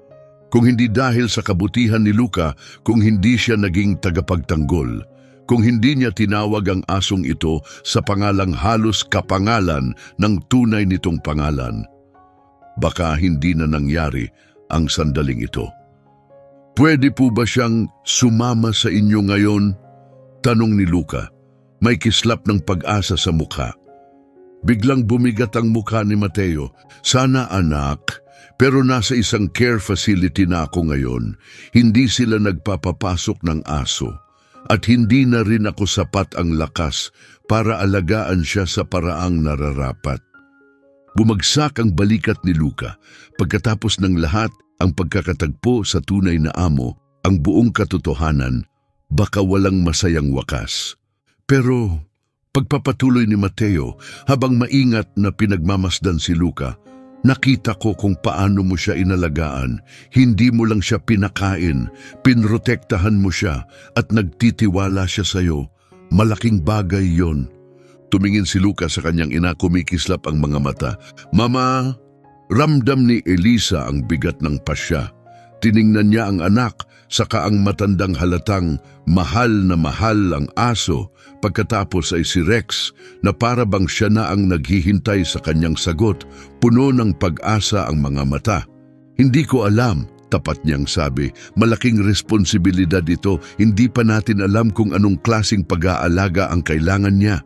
Speaker 1: Kung hindi dahil sa kabutihan ni Luca, kung hindi siya naging tagapagtanggol, kung hindi niya tinawag ang asong ito sa pangalang halos kapangalan ng tunay nitong pangalan, baka hindi na nangyari ang sandaling ito. Pwede po ba siyang sumama sa inyo ngayon? Tanong ni Luca, may kislap ng pag-asa sa mukha. Biglang bumigat ang mukha ni Mateo. Sana anak, pero nasa isang care facility na ako ngayon. Hindi sila nagpapapasok ng aso. At hindi na rin ako sapat ang lakas para alagaan siya sa paraang nararapat. Bumagsak ang balikat ni Luca. Pagkatapos ng lahat, ang pagkakatagpo sa tunay na amo, ang buong katotohanan, baka walang masayang wakas. Pero pagpapatuloy ni Mateo habang maingat na pinagmamasdan si Luca, nakita ko kung paano mo siya inalagaan. Hindi mo lang siya pinakain, pinrotektahan mo siya at nagtitiwala siya sa'yo. Malaking bagay yon. Tumingin si Luca sa kanyang ina, kumikislap ang mga mata. Mama, ramdam ni Elisa ang bigat ng pasya. Tiningnan niya ang anak, saka ang matandang halatang mahal ang aso. Pagkatapos ay si Rex na para bang siya na ang naghihintay sa kanyang sagot, puno ng pag-asa ang mga mata. Hindi ko alam, tapat niyang sabi, malaking responsibilidad ito, hindi pa natin alam kung anong klaseng pag-aalaga ang kailangan niya.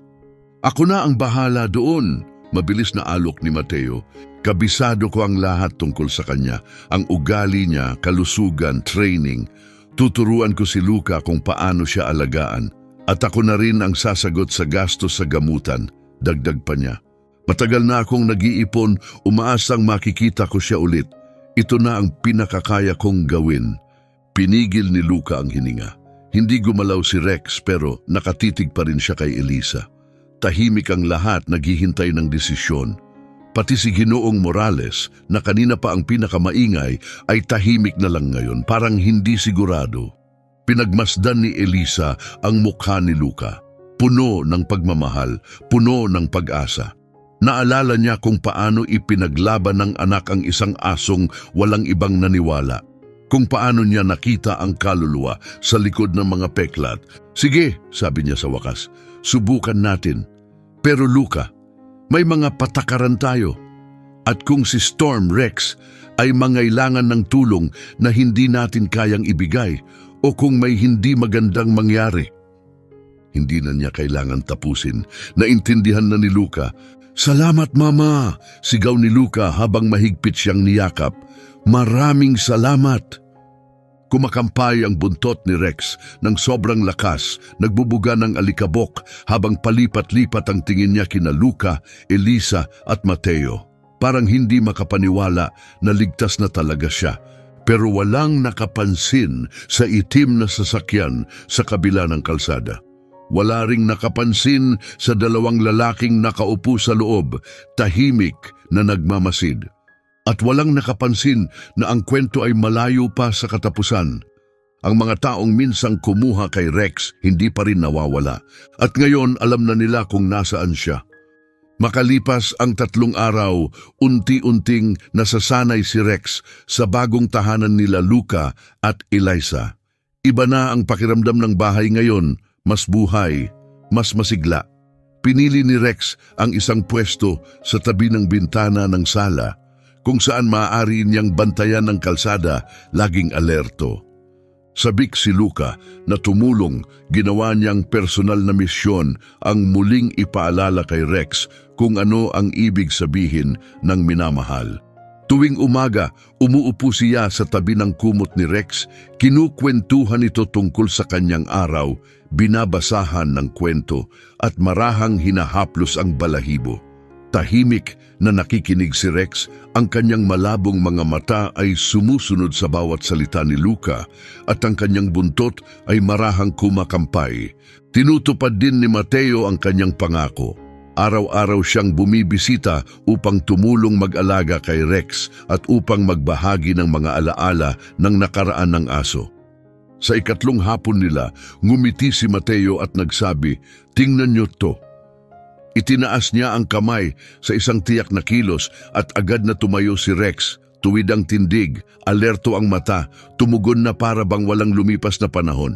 Speaker 1: Ako na ang bahala doon, mabilis na alok ni Mateo. Kabisado ko ang lahat tungkol sa kanya, ang ugali niya, kalusugan, training. Tuturuan ko si Luca kung paano siya alagaan. At ako na rin ang sasagot sa gastos sa gamutan, dagdag pa niya. Matagal na akong nag-iipon, umaasang makikita ko siya ulit. Ito na ang pinakakaya kong gawin. Pinigil ni Luca ang hininga. Hindi gumalaw si Rex pero nakatitig pa rin siya kay Elisa. Tahimik ang lahat, naghihintay ng desisyon. Pati si Ginoong Morales, na kanina pa ang pinakamaingay, ay tahimik na lang ngayon, parang hindi sigurado. Pinagmasdan ni Elisa ang mukha ni Luca. Puno ng pagmamahal, puno ng pag-asa. Naalala niya kung paano ipinaglaban ng anak ang isang asong walang ibang naniwala. Kung paano niya nakita ang kaluluwa sa likod ng mga peklat. Sige, sabi niya sa wakas, subukan natin. Pero Luca, may mga patakaran tayo. At kung si Storm Rex ay mangailangan ng tulong na hindi natin kayang ibigay o kung may hindi magandang mangyari. Hindi na niya kailangan tapusin. Naintindihan na ni Luca. Salamat, Mama! Sigaw ni Luca habang mahigpit siyang niyakap. Maraming salamat! Kumakampay ang buntot ni Rex ng sobrang lakas, nagbubuga ng alikabok habang palipat-lipat ang tingin niya kina Luca, Elisa at Mateo. Parang hindi makapaniwala na ligtas na talaga siya. Pero walang nakapansin sa itim na sasakyan sa kabila ng kalsada. Wala ring nakapansin sa dalawang lalaking nakaupo sa loob, tahimik na nagmamasid. At walang nakapansin na ang kwento ay malayo pa sa katapusan. Ang mga taong minsang kumuha kay Rex hindi pa rin nawawala. At ngayon alam na nila kung nasaan siya. Makalipas ang 3 araw, unti-unting nasasanay si Rex sa bagong tahanan nila Luca at Elisa. Iba na ang pakiramdam ng bahay ngayon, mas buhay, mas masigla. Pinili ni Rex ang isang pwesto sa tabi ng bintana ng sala, kung saan maaari niyang bantayan ng kalsada, laging alerto. Sabik si Luca na tumulong, ginawa niyang personal na misyon ang muling ipaalala kay Rex kung ano ang ibig sabihin ng minamahal. Tuwing umaga, umuupo siya sa tabi ng kumot ni Rex, kinukwentuhan ito tungkol sa kanyang araw, binabasahan ng kwento at marahang hinahaplos ang balahibo. Tahimik na nakikinig si Rex, ang kanyang malabong mga mata ay sumusunod sa bawat salita ni Luca at ang kanyang buntot ay marahang kumakampay. Tinutupad din ni Mateo ang kanyang pangako. Araw-araw siyang bumibisita upang tumulong mag-alaga kay Rex at upang magbahagi ng mga alaala ng nakaraan ng aso. Sa ikatlong hapon nila, ngumiti si Mateo at nagsabi, "Tingnan niyo to." Itinaas niya ang kamay sa isang tiyak na kilos at agad na tumayo si Rex. Tuwid ang tindig, alerto ang mata, tumugon na para bang walang lumipas na panahon.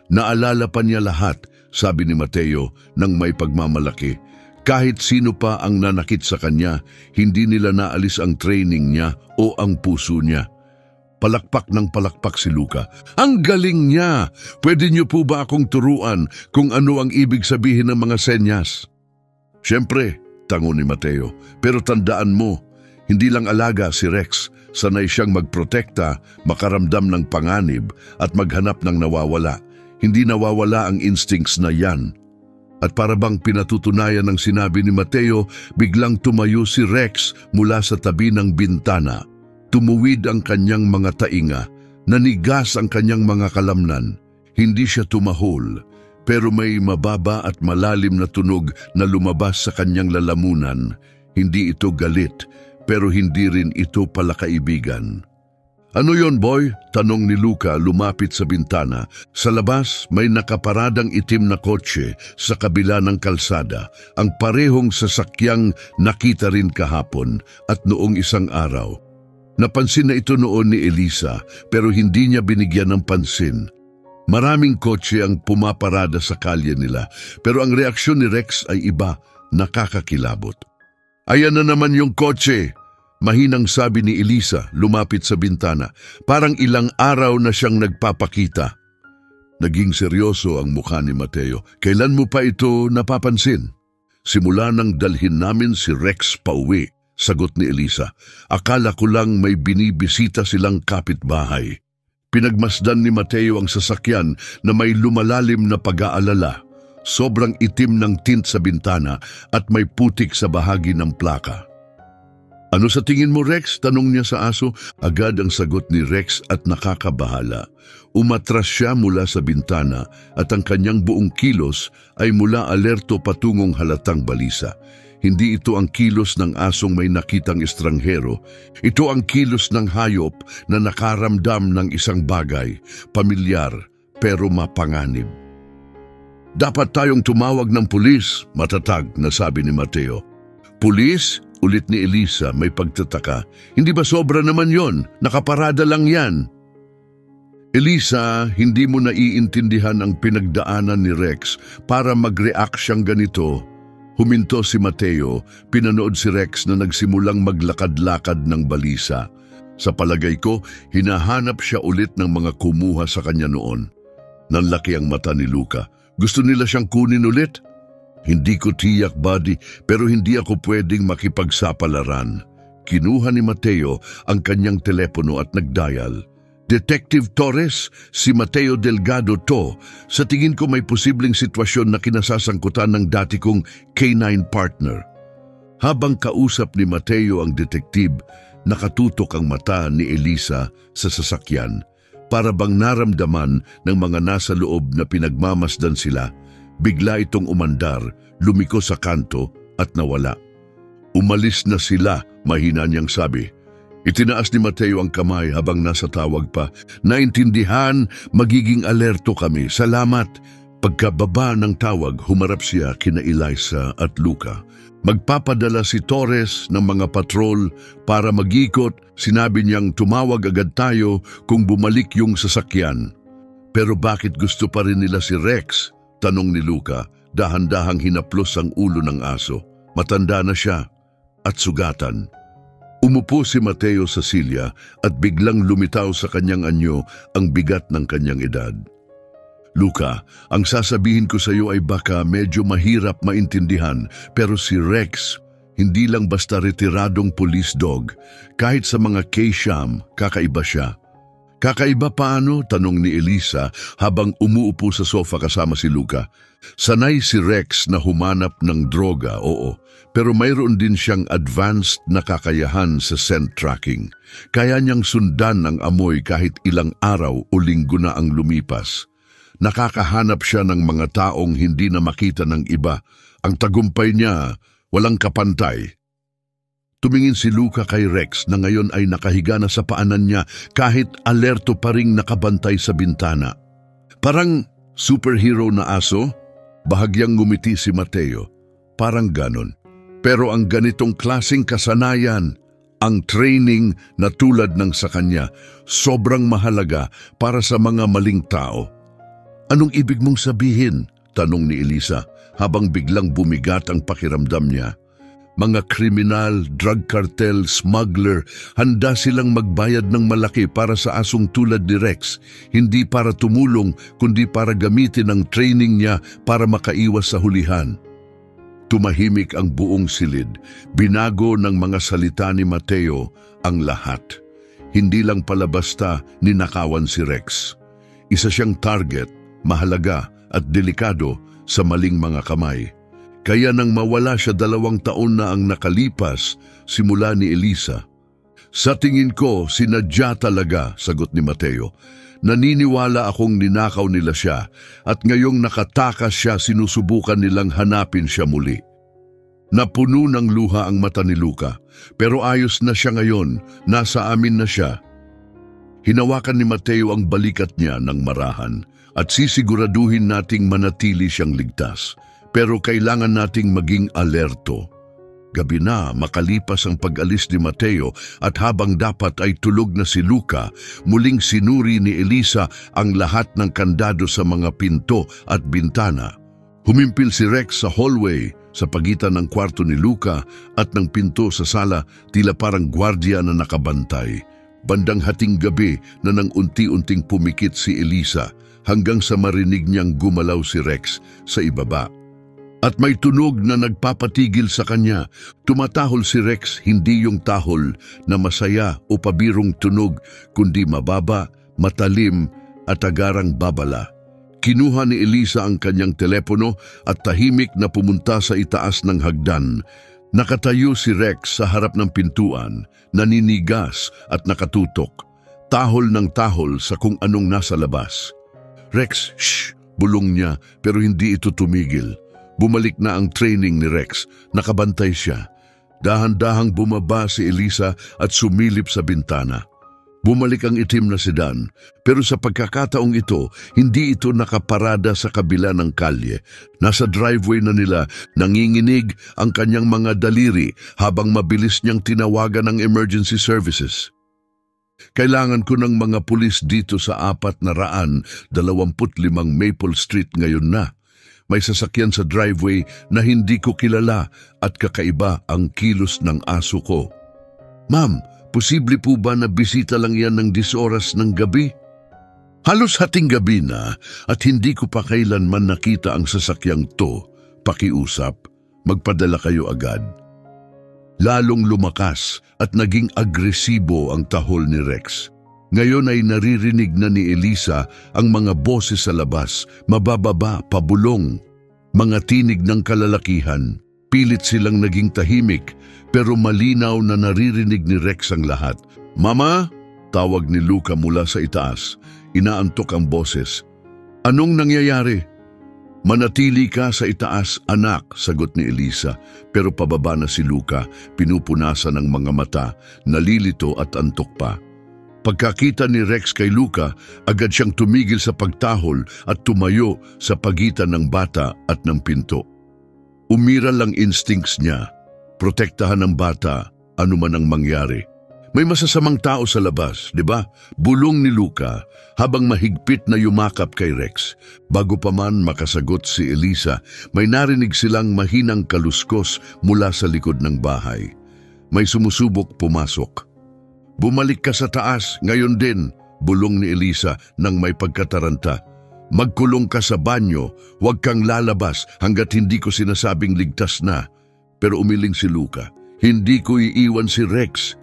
Speaker 1: Naalala pa niya lahat, sabi ni Mateo nang may pagmamalaki. Kahit sino pa ang nanakit sa kanya, hindi nila naalis ang training niya o ang puso niya. Palakpak ng palakpak si Luca. Ang galing niya! Pwede niyo po ba akong turuan kung ano ang ibig sabihin ng mga senyas? Siyempre, tango ni Mateo, pero tandaan mo, hindi lang alaga si Rex, sanay siyang magprotekta, makaramdam ng panganib at maghanap ng nawawala. Hindi nawawala ang instincts na yan. At para bang pinatutunayan ng sinabi ni Mateo, biglang tumayo si Rex mula sa tabi ng bintana. Tumuwid ang kanyang mga tainga, nanigas ang kanyang mga kalamnan. Hindi siya tumahol, pero may mababa at malalim na tunog na lumabas sa kanyang lalamunan. Hindi ito galit, pero hindi rin ito palakaibigan. Ano yon, boy? Tanong ni Luca lumapit sa bintana. Sa labas, may nakaparadang itim na kotse sa kabila ng kalsada, ang parehong sasakyang nakita rin kahapon at noong isang araw. Napansin na ito noon ni Elisa, pero hindi niya binigyan ng pansin. Maraming kotse ang pumaparada sa kalye nila, pero ang reaksyon ni Rex ay iba, nakakakilabot. Ayan na naman yung kotse! Mahinang sabi ni Elisa, lumapit sa bintana. Parang ilang araw na siyang nagpapakita. Naging seryoso ang mukha ni Mateo. Kailan mo pa ito napapansin? Simula nang dalhin namin si Rex pauwi, sagot ni Elisa. Akala ko lang may binibisita silang kapitbahay. Pinagmasdan ni Mateo ang sasakyan na may lumalalim na pag-aalala. Sobrang itim ng tint sa bintana at may putik sa bahagi ng plaka. Ano sa tingin mo, Rex? Tanong niya sa aso. Agad ang sagot ni Rex at nakakabahala. Umatras siya mula sa bintana at ang kanyang buong kilos ay mula alerto patungong halatang balisa. Hindi ito ang kilos ng asong may nakitang estranghero. Ito ang kilos ng hayop na nakaramdam ng isang bagay, pamilyar pero mapanganib. Dapat tayong tumawag ng pulis, matatag na sabi ni Mateo. Pulis? Ulit ni Elisa may pagtataka. Hindi ba sobra naman yon? Nakaparada lang yan. Elisa, hindi mo naiintindihan ang pinagdaanan ni Rex para mag-react siyang ganito. Huminto si Mateo, pinanood si Rex na nagsimulang maglakad-lakad ng balisa. Sa palagay ko, hinahanap siya ulit ng mga kumuha sa kanya noon. Nanlaki ang mata ni Luca. Gusto nila siyang kunin ulit? Hindi ko tiyak, buddy, pero hindi ako pwedeng makipagsapalaran. Kinuha ni Mateo ang kanyang telepono at nagdial. Detective Torres, si Mateo Delgado to. Sa tingin ko may posibleng sitwasyon na kinasasangkutan ng dati kong K9 partner. Habang kausap ni Mateo ang detective, nakatutok ang mata ni Elisa sa sasakyan. Para bang naramdaman ng mga nasa loob na pinagmamasdan sila. Bigla itong umandar, lumiko sa kanto at nawala. Umalis na sila, mahina niyang sabi. Itinaas ni Mateo ang kamay habang nasa tawag pa. Naintindihan, magiging alerto kami. Salamat. Pagkababa ng tawag, humarap siya kina Elisa at Luca. Magpapadala si Torres ng mga patrol para mag-ikot. Sinabi niyang tumawag agad tayo kung bumalik yung sasakyan. Pero bakit gusto pa rin nila si Rex? Tanong ni Luca, dahan-dahang hinaplos ang ulo ng aso. Matanda na siya at sugatan. Umupo si Mateo sa silya at biglang lumitaw sa kanyang anyo ang bigat ng kanyang edad. Luca, ang sasabihin ko sa iyo ay baka medyo mahirap maintindihan, pero si Rex, hindi lang basta retiradong police dog. Kahit sa mga K-Sham, kakaiba siya. Kakaiba paano? Tanong ni Elisa habang umuupo sa sofa kasama si Luca. Sanay si Rex na humanap ng droga, oo. Pero mayroon din siyang advanced na kakayahan sa scent tracking. Kaya niyang sundan ang amoy kahit ilang araw o linggo na ang lumipas. Nakakahanap siya ng mga taong hindi na makita ng iba. Ang tagumpay niya, walang kapantay. Tumingin si Luca kay Rex na ngayon ay nakahiga na sa paanan niya kahit alerto pa ring nakabantay sa bintana. Parang superhero na aso? Bahagyang ngumiti si Mateo. Parang ganon. Pero ang ganitong klaseng kasanayan, ang training na tulad ng sa kanya, sobrang mahalaga para sa mga maling tao. Anong ibig mong sabihin? Tanong ni Elisa habang biglang bumigat ang pakiramdam niya. Mga kriminal, drug cartel, smuggler, handa silang magbayad ng malaki para sa asong tulad ni Rex. Hindi para tumulong, kundi para gamitin ang training niya para makaiwas sa hulihan. Tumahimik ang buong silid. Binago ng mga salita ni Mateo ang lahat. Hindi lang pala basta ninakawan si Rex. Isa siyang target, mahalaga at delikado sa maling mga kamay. Kaya nang mawala siya 2 taon na ang nakalipas simula ni Elisa. Sa tingin ko, sinadya talaga, sagot ni Mateo. Naniniwala akong ninakaw nila siya at ngayong nakatakas siya sinusubukan nilang hanapin siya muli. Napuno ng luha ang mata ni Luca, pero ayos na siya ngayon, nasa amin na siya. Hinawakan ni Mateo ang balikat niya ng marahan at sisiguraduhin nating manatili siyang ligtas. Pero kailangan nating maging alerto. Gabi na, makalipas ang pag-alis ni Mateo at habang dapat ay tulog na si Luca, muling sinuri ni Elisa ang lahat ng kandado sa mga pinto at bintana. Humimpil si Rex sa hallway sa pagitan ng kwarto ni Luca at ng pinto sa sala, tila parang gwardiya na nakabantay. Bandang hating gabi na nang unti-unting pumikit si Elisa hanggang sa marinig niyang gumalaw si Rex sa ibaba. At may tunog na nagpapatigil sa kanya. Tumatahol si Rex, hindi yung tahol na masaya o pabirong tunog, kundi mababa, matalim at agarang babala. Kinuha ni Elisa ang kanyang telepono at tahimik na pumunta sa itaas ng hagdan. Nakatayo si Rex sa harap ng pintuan, naninigas at nakatutok. Tahol ng tahol sa kung anong nasa labas. Rex, shh! Bulong niya pero hindi ito tumigil. Bumalik na ang training ni Rex. Nakabantay siya. Dahan-dahang bumaba si Elisa at sumilip sa bintana. Bumalik ang itim na sedan, pero sa pagkakataong ito, hindi ito nakaparada sa kabila ng kalye. Nasa driveway na nila, nanginginig ang kanyang mga daliri habang mabilis niyang tinawagan ang emergency services. Kailangan ko ng mga pulis dito sa 425 Maple Street ngayon na. May sasakyan sa driveway na hindi ko kilala at kakaiba ang kilos ng aso ko. Ma'am, posible po ba na bisita lang yan ng 10 oras ng gabi? Halos hating gabi na at hindi ko pa kailanman nakita ang sasakyang to. Pakiusap, magpadala kayo agad. Lalong lumakas at naging agresibo ang tahol ni Rex. Ngayon ay naririnig na ni Elisa ang mga boses sa labas, mabababa, pabulong. Mga tinig ng kalalakihan, pilit silang naging tahimik, pero malinaw na naririnig ni Rex ang lahat. "Mama!" Tawag ni Luca mula sa itaas. Inaantok ang boses. "Anong nangyayari?" "Manatili ka sa itaas, anak," sagot ni Elisa. Pero pababa na si Luca, pinupunasan ng mga mata, nalilito at antok pa. Pagkakita ni Rex kay Luca, agad siyang tumigil sa pagtahol at tumayo sa pagitan ng bata at ng pinto. Umiral ang instincts niya. Protektahan ng bata, anuman ang mangyari. "May masasamang tao sa labas, di ba?" Bulong ni Luca habang mahigpit na yumakap kay Rex. Bago pa man makasagot si Elisa, may narinig silang mahinang kaluskos mula sa likod ng bahay. May sumusubok pumasok. "Bumalik ka sa taas, ngayon din," bulong ni Elisa nang may pagkataranta. "Magkulong ka sa banyo, huwag kang lalabas hanggat hindi ko sinasabing ligtas na." Pero umiling si Luca. "Hindi ko iiwan si Rex."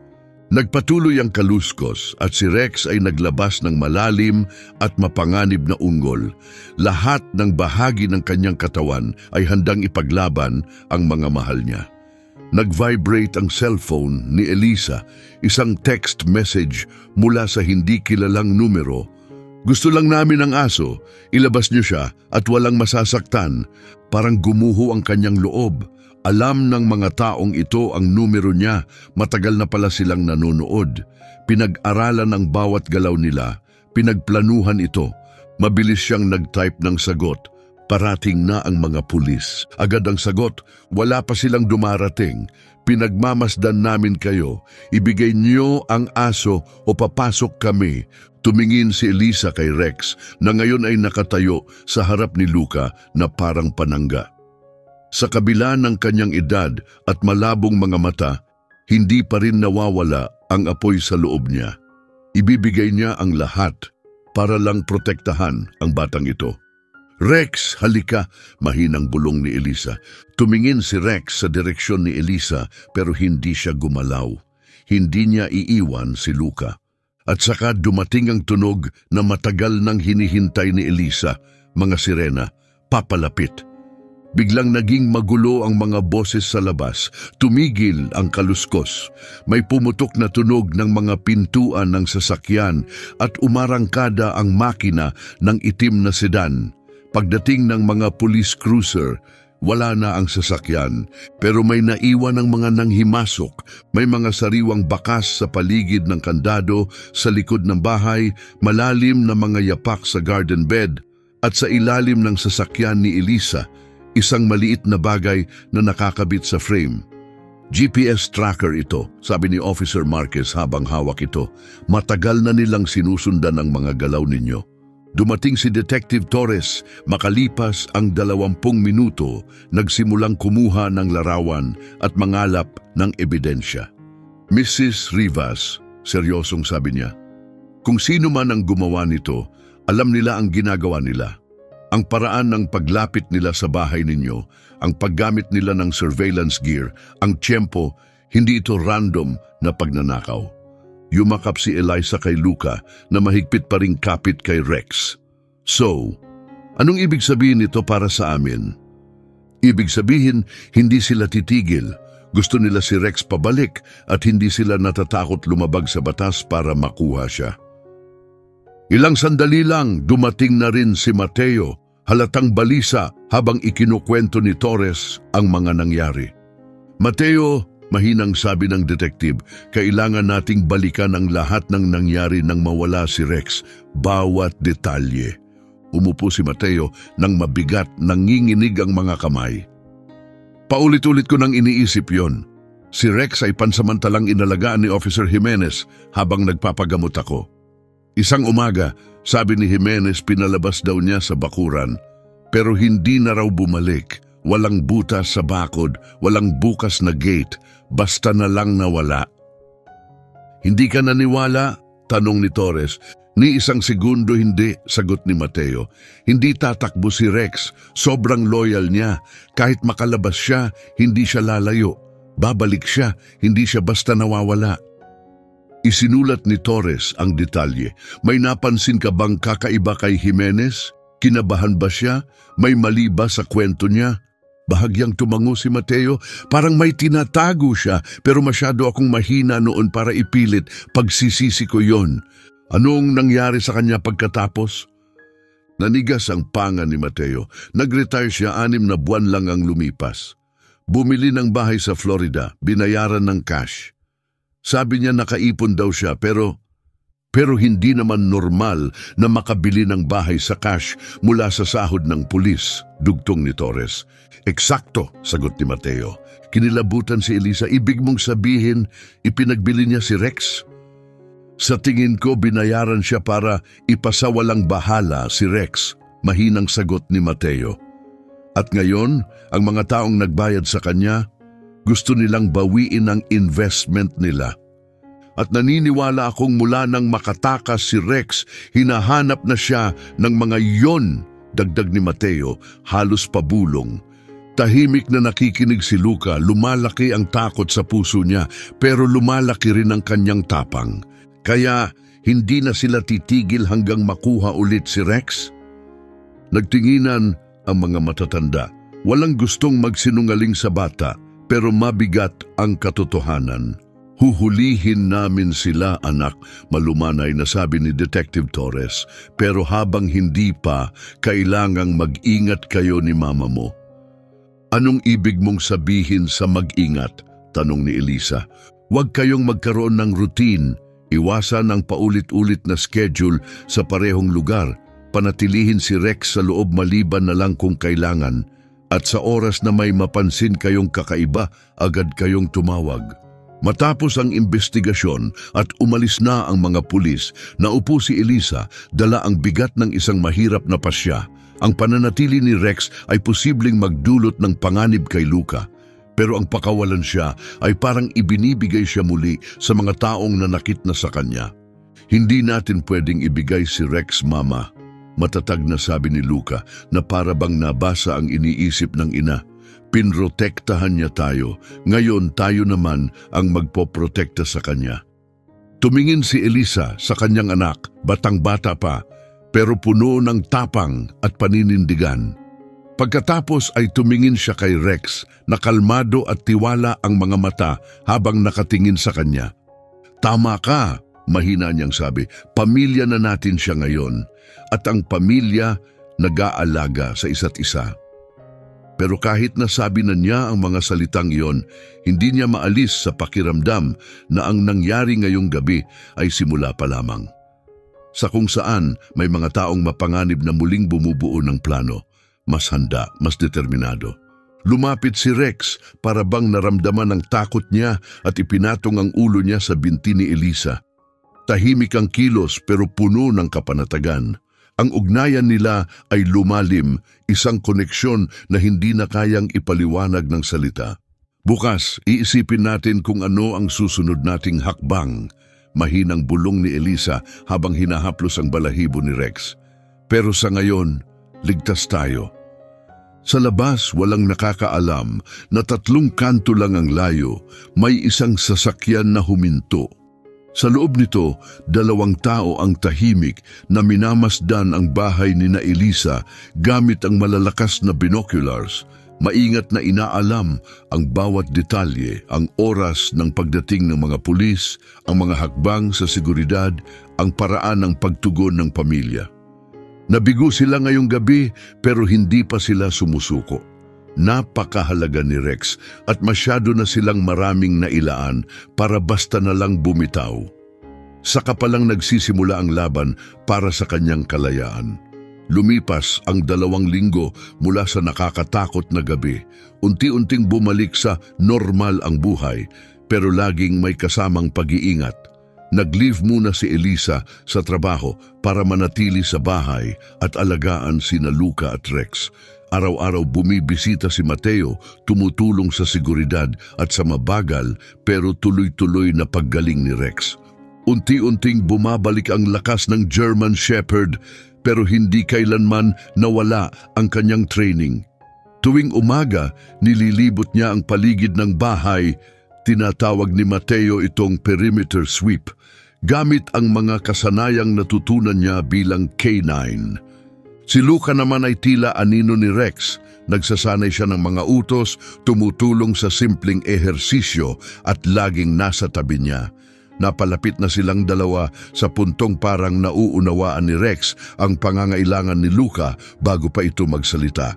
Speaker 1: Nagpatuloy ang kaluskos at si Rex ay naglabas ng malalim at mapanganib na unggol. Lahat ng bahagi ng kanyang katawan ay handang ipaglaban ang mga mahal niya. Nag-vibrate ang cellphone ni Elisa, isang text message mula sa hindi kilalang numero. "Gusto lang namin ang aso, ilabas niyo siya at walang masasaktan." Parang gumuho ang kanyang loob. Alam ng mga taong ito ang numero niya, matagal na pala silang nanonood. Pinag-aralan ang bawat galaw nila, pinagplanuhan ito. Mabilis siyang nag-type ng sagot. "Parating na ang mga pulis." Agad ang sagot, "Wala pa silang dumarating. Pinagmamasdan namin kayo. Ibigay niyo ang aso o papasok kami." Tumingin si Elisa kay Rex na ngayon ay nakatayo sa harap ni Luca na parang panangga. Sa kabila ng kanyang edad at malabong mga mata, hindi pa rin nawawala ang apoy sa loob niya. Ibibigay niya ang lahat para lang protektahan ang batang ito. "Rex, halika!" mahinang bulong ni Elisa. Tumingin si Rex sa direksyon ni Elisa pero hindi siya gumalaw. Hindi niya iiwan si Luca. At saka dumating ang tunog na matagal nang hinihintay ni Elisa, mga sirena, papalapit. Biglang naging magulo ang mga boses sa labas. Tumigil ang kaluskos. May pumutok na tunog ng mga pintuan ng sasakyan at umarangkada ang makina ng itim na sedan. Pagdating ng mga police cruiser, wala na ang sasakyan, pero may naiwan ng mga nanghimasok. May mga sariwang bakas sa paligid ng kandado, sa likod ng bahay, malalim na mga yapak sa garden bed, at sa ilalim ng sasakyan ni Elisa, isang maliit na bagay na nakakabit sa frame. "GPS tracker ito," sabi ni Officer Marquez habang hawak ito. "Matagal na nilang sinusundan ang mga galaw ninyo." Dumating si Detective Torres. Makalipas ang 20 minuto, nagsimulang kumuha ng larawan at mangalap ng ebidensya. "Mrs. Rivas," seryosong sabi niya, "kung sino man ang gumawa nito, alam nila ang ginagawa nila. Ang paraan ng paglapit nila sa bahay ninyo, ang paggamit nila ng surveillance gear, ang tiyempo, hindi ito random na pagnanakaw." Yumakap si Elisa kay Luca na mahigpit pa ring kapit kay Rex. "So, anong ibig sabihin nito para sa amin?" "Ibig sabihin, hindi sila titigil. Gusto nila si Rex pabalik at hindi sila natatakot lumabag sa batas para makuha siya." Ilang sandali lang, dumating na rin si Mateo, halatang balisa habang ikinukwento ni Torres ang mga nangyari. "Mateo, Mahinang sabi ng detective, kailangan nating balikan ang lahat ng nangyari nang mawala si Rex, bawat detalye. Umupo si Mateo nang mabigat, nanginginig ang mga kamay. Paulit-ulit ko nang iniisip yon. Si Rex ay pansamantalang inalagaan ni Officer Jimenez habang nagpapagamot ako. Isang umaga, sabi ni Jimenez pinalabas daw niya sa bakuran, pero hindi na raw bumalik. Walang butas sa bakod, walang bukas na gate, basta na lang nawala. Hindi ka naniwala? Tanong ni Torres. Ni isang segundo hindi, sagot ni Mateo. Hindi tatakbo si Rex, sobrang loyal niya. Kahit makalabas siya, hindi siya lalayo. Babalik siya, hindi siya basta nawawala. Isinulat ni Torres ang detalye. May napansin ka bang kakaiba kay Jimenez? Kinabahan ba siya? May mali ba sa kwento niya? Bahagyang tumango si Mateo, parang may tinatago siya pero masyado akong mahina noon para ipilit, pagsisisi ko yon. Anong nangyari sa kanya pagkatapos? Nanigas ang panga ni Mateo. Nag-retire siya, 6 na buwan lang ang lumipas. Bumili ng bahay sa Florida, binayaran ng cash. Sabi niya nakaipon daw siya pero hindi naman normal na makabili ng bahay sa cash mula sa sahod ng pulis, dugtong ni Torres. Eksakto, sagot ni Mateo. Kinilabutan si Elisa, ibig mong sabihin, ipinagbili niya si Rex? Sa tingin ko, binayaran siya para ipasawalang bahala si Rex, mahinang sagot ni Mateo. At ngayon, ang mga taong nagbayad sa kanya, gusto nilang bawiin ang investment nila. At naniniwala akong mula nang makatakas si Rex, hinahanap na siya ng mga yon, dagdag ni Mateo, halos pabulong. Tahimik na nakikinig si Luca, lumalaki ang takot sa puso niya, pero lumalaki rin ang kanyang tapang. Kaya hindi na sila titigil hanggang makuha ulit si Rex? Nagtinginan ang mga matatanda. Walang gustong magsinungaling sa bata, pero mabigat ang katotohanan. Huhulihin namin sila, anak, malumanay na sabi ni Detective Torres. Pero habang hindi pa, kailangang mag-ingat kayo ni mama mo. Anong ibig mong sabihin sa mag-ingat? Tanong ni Elisa. Huwag kayong magkaroon ng routine. Iwasan ang paulit-ulit na schedule sa parehong lugar. Panatilihin si Rex sa loob maliban na lang kung kailangan. At sa oras na may mapansin kayong kakaiba, agad kayong tumawag. Matapos ang investigasyon at umalis na ang mga pulis, naupo si Elisa, dala ang bigat ng isang mahirap na pasya. Ang pananatili ni Rex ay posibleng magdulot ng panganib kay Luca. Pero ang pakawalan siya ay parang ibinibigay siya muli sa mga taong nanakit na sa kanya. Hindi natin pwedeng ibigay si Rex, mama. Matatag na sabi ni Luca na para bang nabasa ang iniisip ng ina. Pinrotektahan niya tayo. Ngayon tayo naman ang magpoprotekta sa kanya. Tumingin si Elisa sa kanyang anak, batang-bata pa, pero puno ng tapang at paninindigan. Pagkatapos ay tumingin siya kay Rex, na kalmado at tiwala ang mga mata habang nakatingin sa kanya. Tama ka, mahina niyang sabi, pamilya na natin siya ngayon at ang pamilya nag-aalaga sa isa't isa. Pero kahit nasabi na niya ang mga salitang iyon, hindi niya maalis sa pakiramdam na ang nangyari ngayong gabi ay simula pa lamang. Sa kung saan may mga taong mapanganib na muling bumubuo ng plano, mas handa, mas determinado. Lumapit si Rex para bang naramdaman ang takot niya at ipinatong ang ulo niya sa binti ni Elisa. Tahimik ang kilos pero puno ng kapanatagan. Ang ugnayan nila ay lumalim, isang koneksyon na hindi na kayang ipaliwanag ng salita. Bukas, iisipin natin kung ano ang susunod nating hakbang. Mahinang bulong ni Elisa habang hinahaplos ang balahibo ni Rex. Pero sa ngayon, ligtas tayo. Sa labas, walang nakakaalam na 3 kanto lang ang layo, may isang sasakyan na huminto. Sa loob nito, 2 tao ang tahimik na minamasdan ang bahay ni na Elisa gamit ang malalakas na binoculars. Maingat na inaalam ang bawat detalye, ang oras ng pagdating ng mga pulis, ang mga hakbang sa seguridad, ang paraan ng pagtugon ng pamilya. Nabigo sila ngayong gabi pero hindi pa sila sumusuko. Napakahalaga ni Rex at masyado na silang maraming nailaan para basta na lang bumitaw. Saka palang nagsisimula ang laban para sa kanyang kalayaan. Lumipas ang 2 linggo mula sa nakakatakot na gabi. Unti-unting bumalik sa normal ang buhay, pero laging may kasamang pag-iingat. Nag-leave muna si Elisa sa trabaho para manatili sa bahay at alagaan sina Luca at Rex. Araw-araw bumibisita si Mateo, tumutulong sa seguridad at sa mabagal pero tuloy-tuloy na paggaling ni Rex. Unti-unting bumabalik ang lakas ng German Shepherd pero hindi kailanman nawala ang kanyang training. Tuwing umaga, nililibot niya ang paligid ng bahay. Tinatawag ni Mateo itong perimeter sweep, gamit ang mga kasanayang natutunan niya bilang K9. Si Luca naman ay tila anino ni Rex. Nagsasanay siya ng mga utos, tumutulong sa simpleng ehersisyo at laging nasa tabi niya. Napalapit na silang dalawa sa puntong parang nauunawaan ni Rex ang pangangailangan ni Luca bago pa ito magsalita.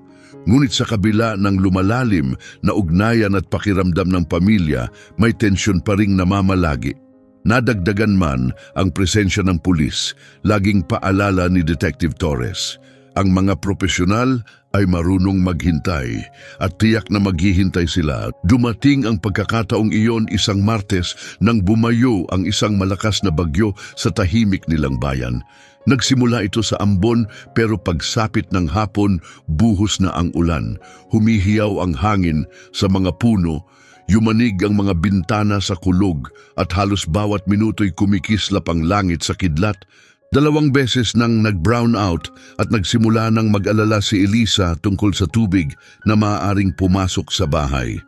Speaker 1: Ngunit sa kabila ng lumalalim na ugnayan at pakiramdam ng pamilya, may tensyon pa ring namamalagi. Nadagdagan man ang presensya ng pulis, laging paalala ni Detective Torres. Ang mga profesional ay marunong maghintay at tiyak na maghihintay sila. Dumating ang pagkakataong iyon isang Martes nang bumayo ang isang malakas na bagyo sa tahimik nilang bayan. Nagsimula ito sa ambon pero pagsapit ng hapon, buhos na ang ulan. Humihiyaw ang hangin sa mga puno, yumanig ang mga bintana sa kulog at halos bawat minuto'y kumikislap ang langit sa kidlat. 2 beses nang nag-brown out at nagsimula nang mag-alala si Elisa tungkol sa tubig na maaaring pumasok sa bahay.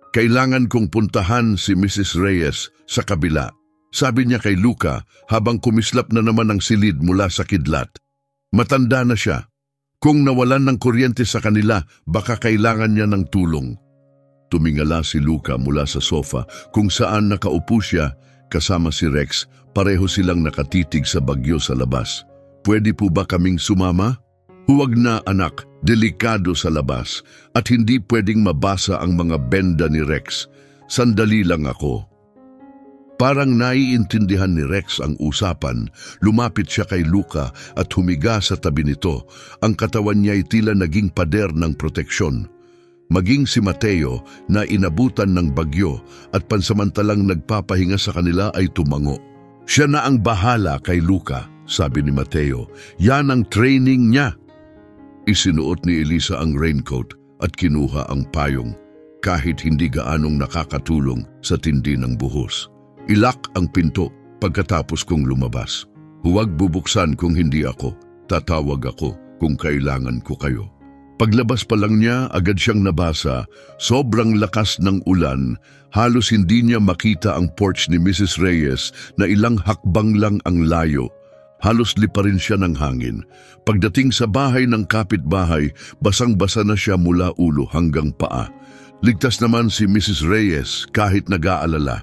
Speaker 1: Kailangan kong puntahan si Mrs. Reyes sa kabila, sabi niya kay Luca habang kumislap na naman ang silid mula sa kidlat. Matanda na siya. Kung nawalan ng kuryente sa kanila, baka kailangan niya ng tulong. Tumingala si Luca mula sa sofa kung saan nakaupo siya kasama si Rex. Pareho silang nakatitig sa bagyo sa labas. Pwede po ba kaming sumama? Huwag na anak, delikado sa labas at hindi pwedeng mabasa ang mga benda ni Rex. Sandali lang ako. Parang naiintindihan ni Rex ang usapan, lumapit siya kay Luca at humiga sa tabi nito. Ang katawan niya ay tila naging pader ng proteksyon. Maging si Mateo na inabutan ng bagyo at pansamantalang nagpapahinga sa kanila ay tumango. Siya na ang bahala kay Luca, sabi ni Mateo. Yan ang training niya. Isinuot ni Elisa ang raincoat at kinuha ang payong, kahit hindi gaanong nakakatulong sa tindi ng buhos. Ilak ang pinto pagkatapos kong lumabas. Huwag bubuksan kung hindi ako. Tatawag ako kung kailangan ko kayo. Paglabas pa lang niya, agad siyang nabasa. Sobrang lakas ng ulan, halos hindi niya makita ang porch ni Mrs. Reyes na ilang hakbang lang ang layo. Halos lipa rin siya ng hangin. Pagdating sa bahay ng kapitbahay, basang-basa na siya mula ulo hanggang paa. Ligtas naman si Mrs. Reyes kahit nag-aalala.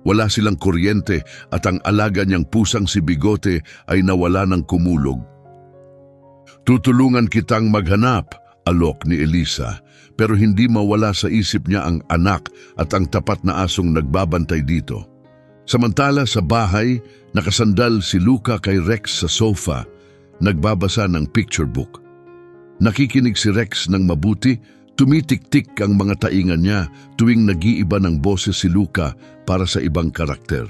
Speaker 1: Wala silang kuryente at ang alaga niyang pusang si Bigote ay nawala ng kumulog. Tutulungan kitang maghanap, alok ni Elisa, pero hindi mawala sa isip niya ang anak at ang tapat na asong nagbabantay dito. Samantala sa bahay, nakasandal si Luca kay Rex sa sofa, nagbabasa ng picture book. Nakikinig si Rex ng mabuti, tumitik-tik ang mga taingan niya tuwing nag-iiba ng boses si Luca para sa ibang karakter.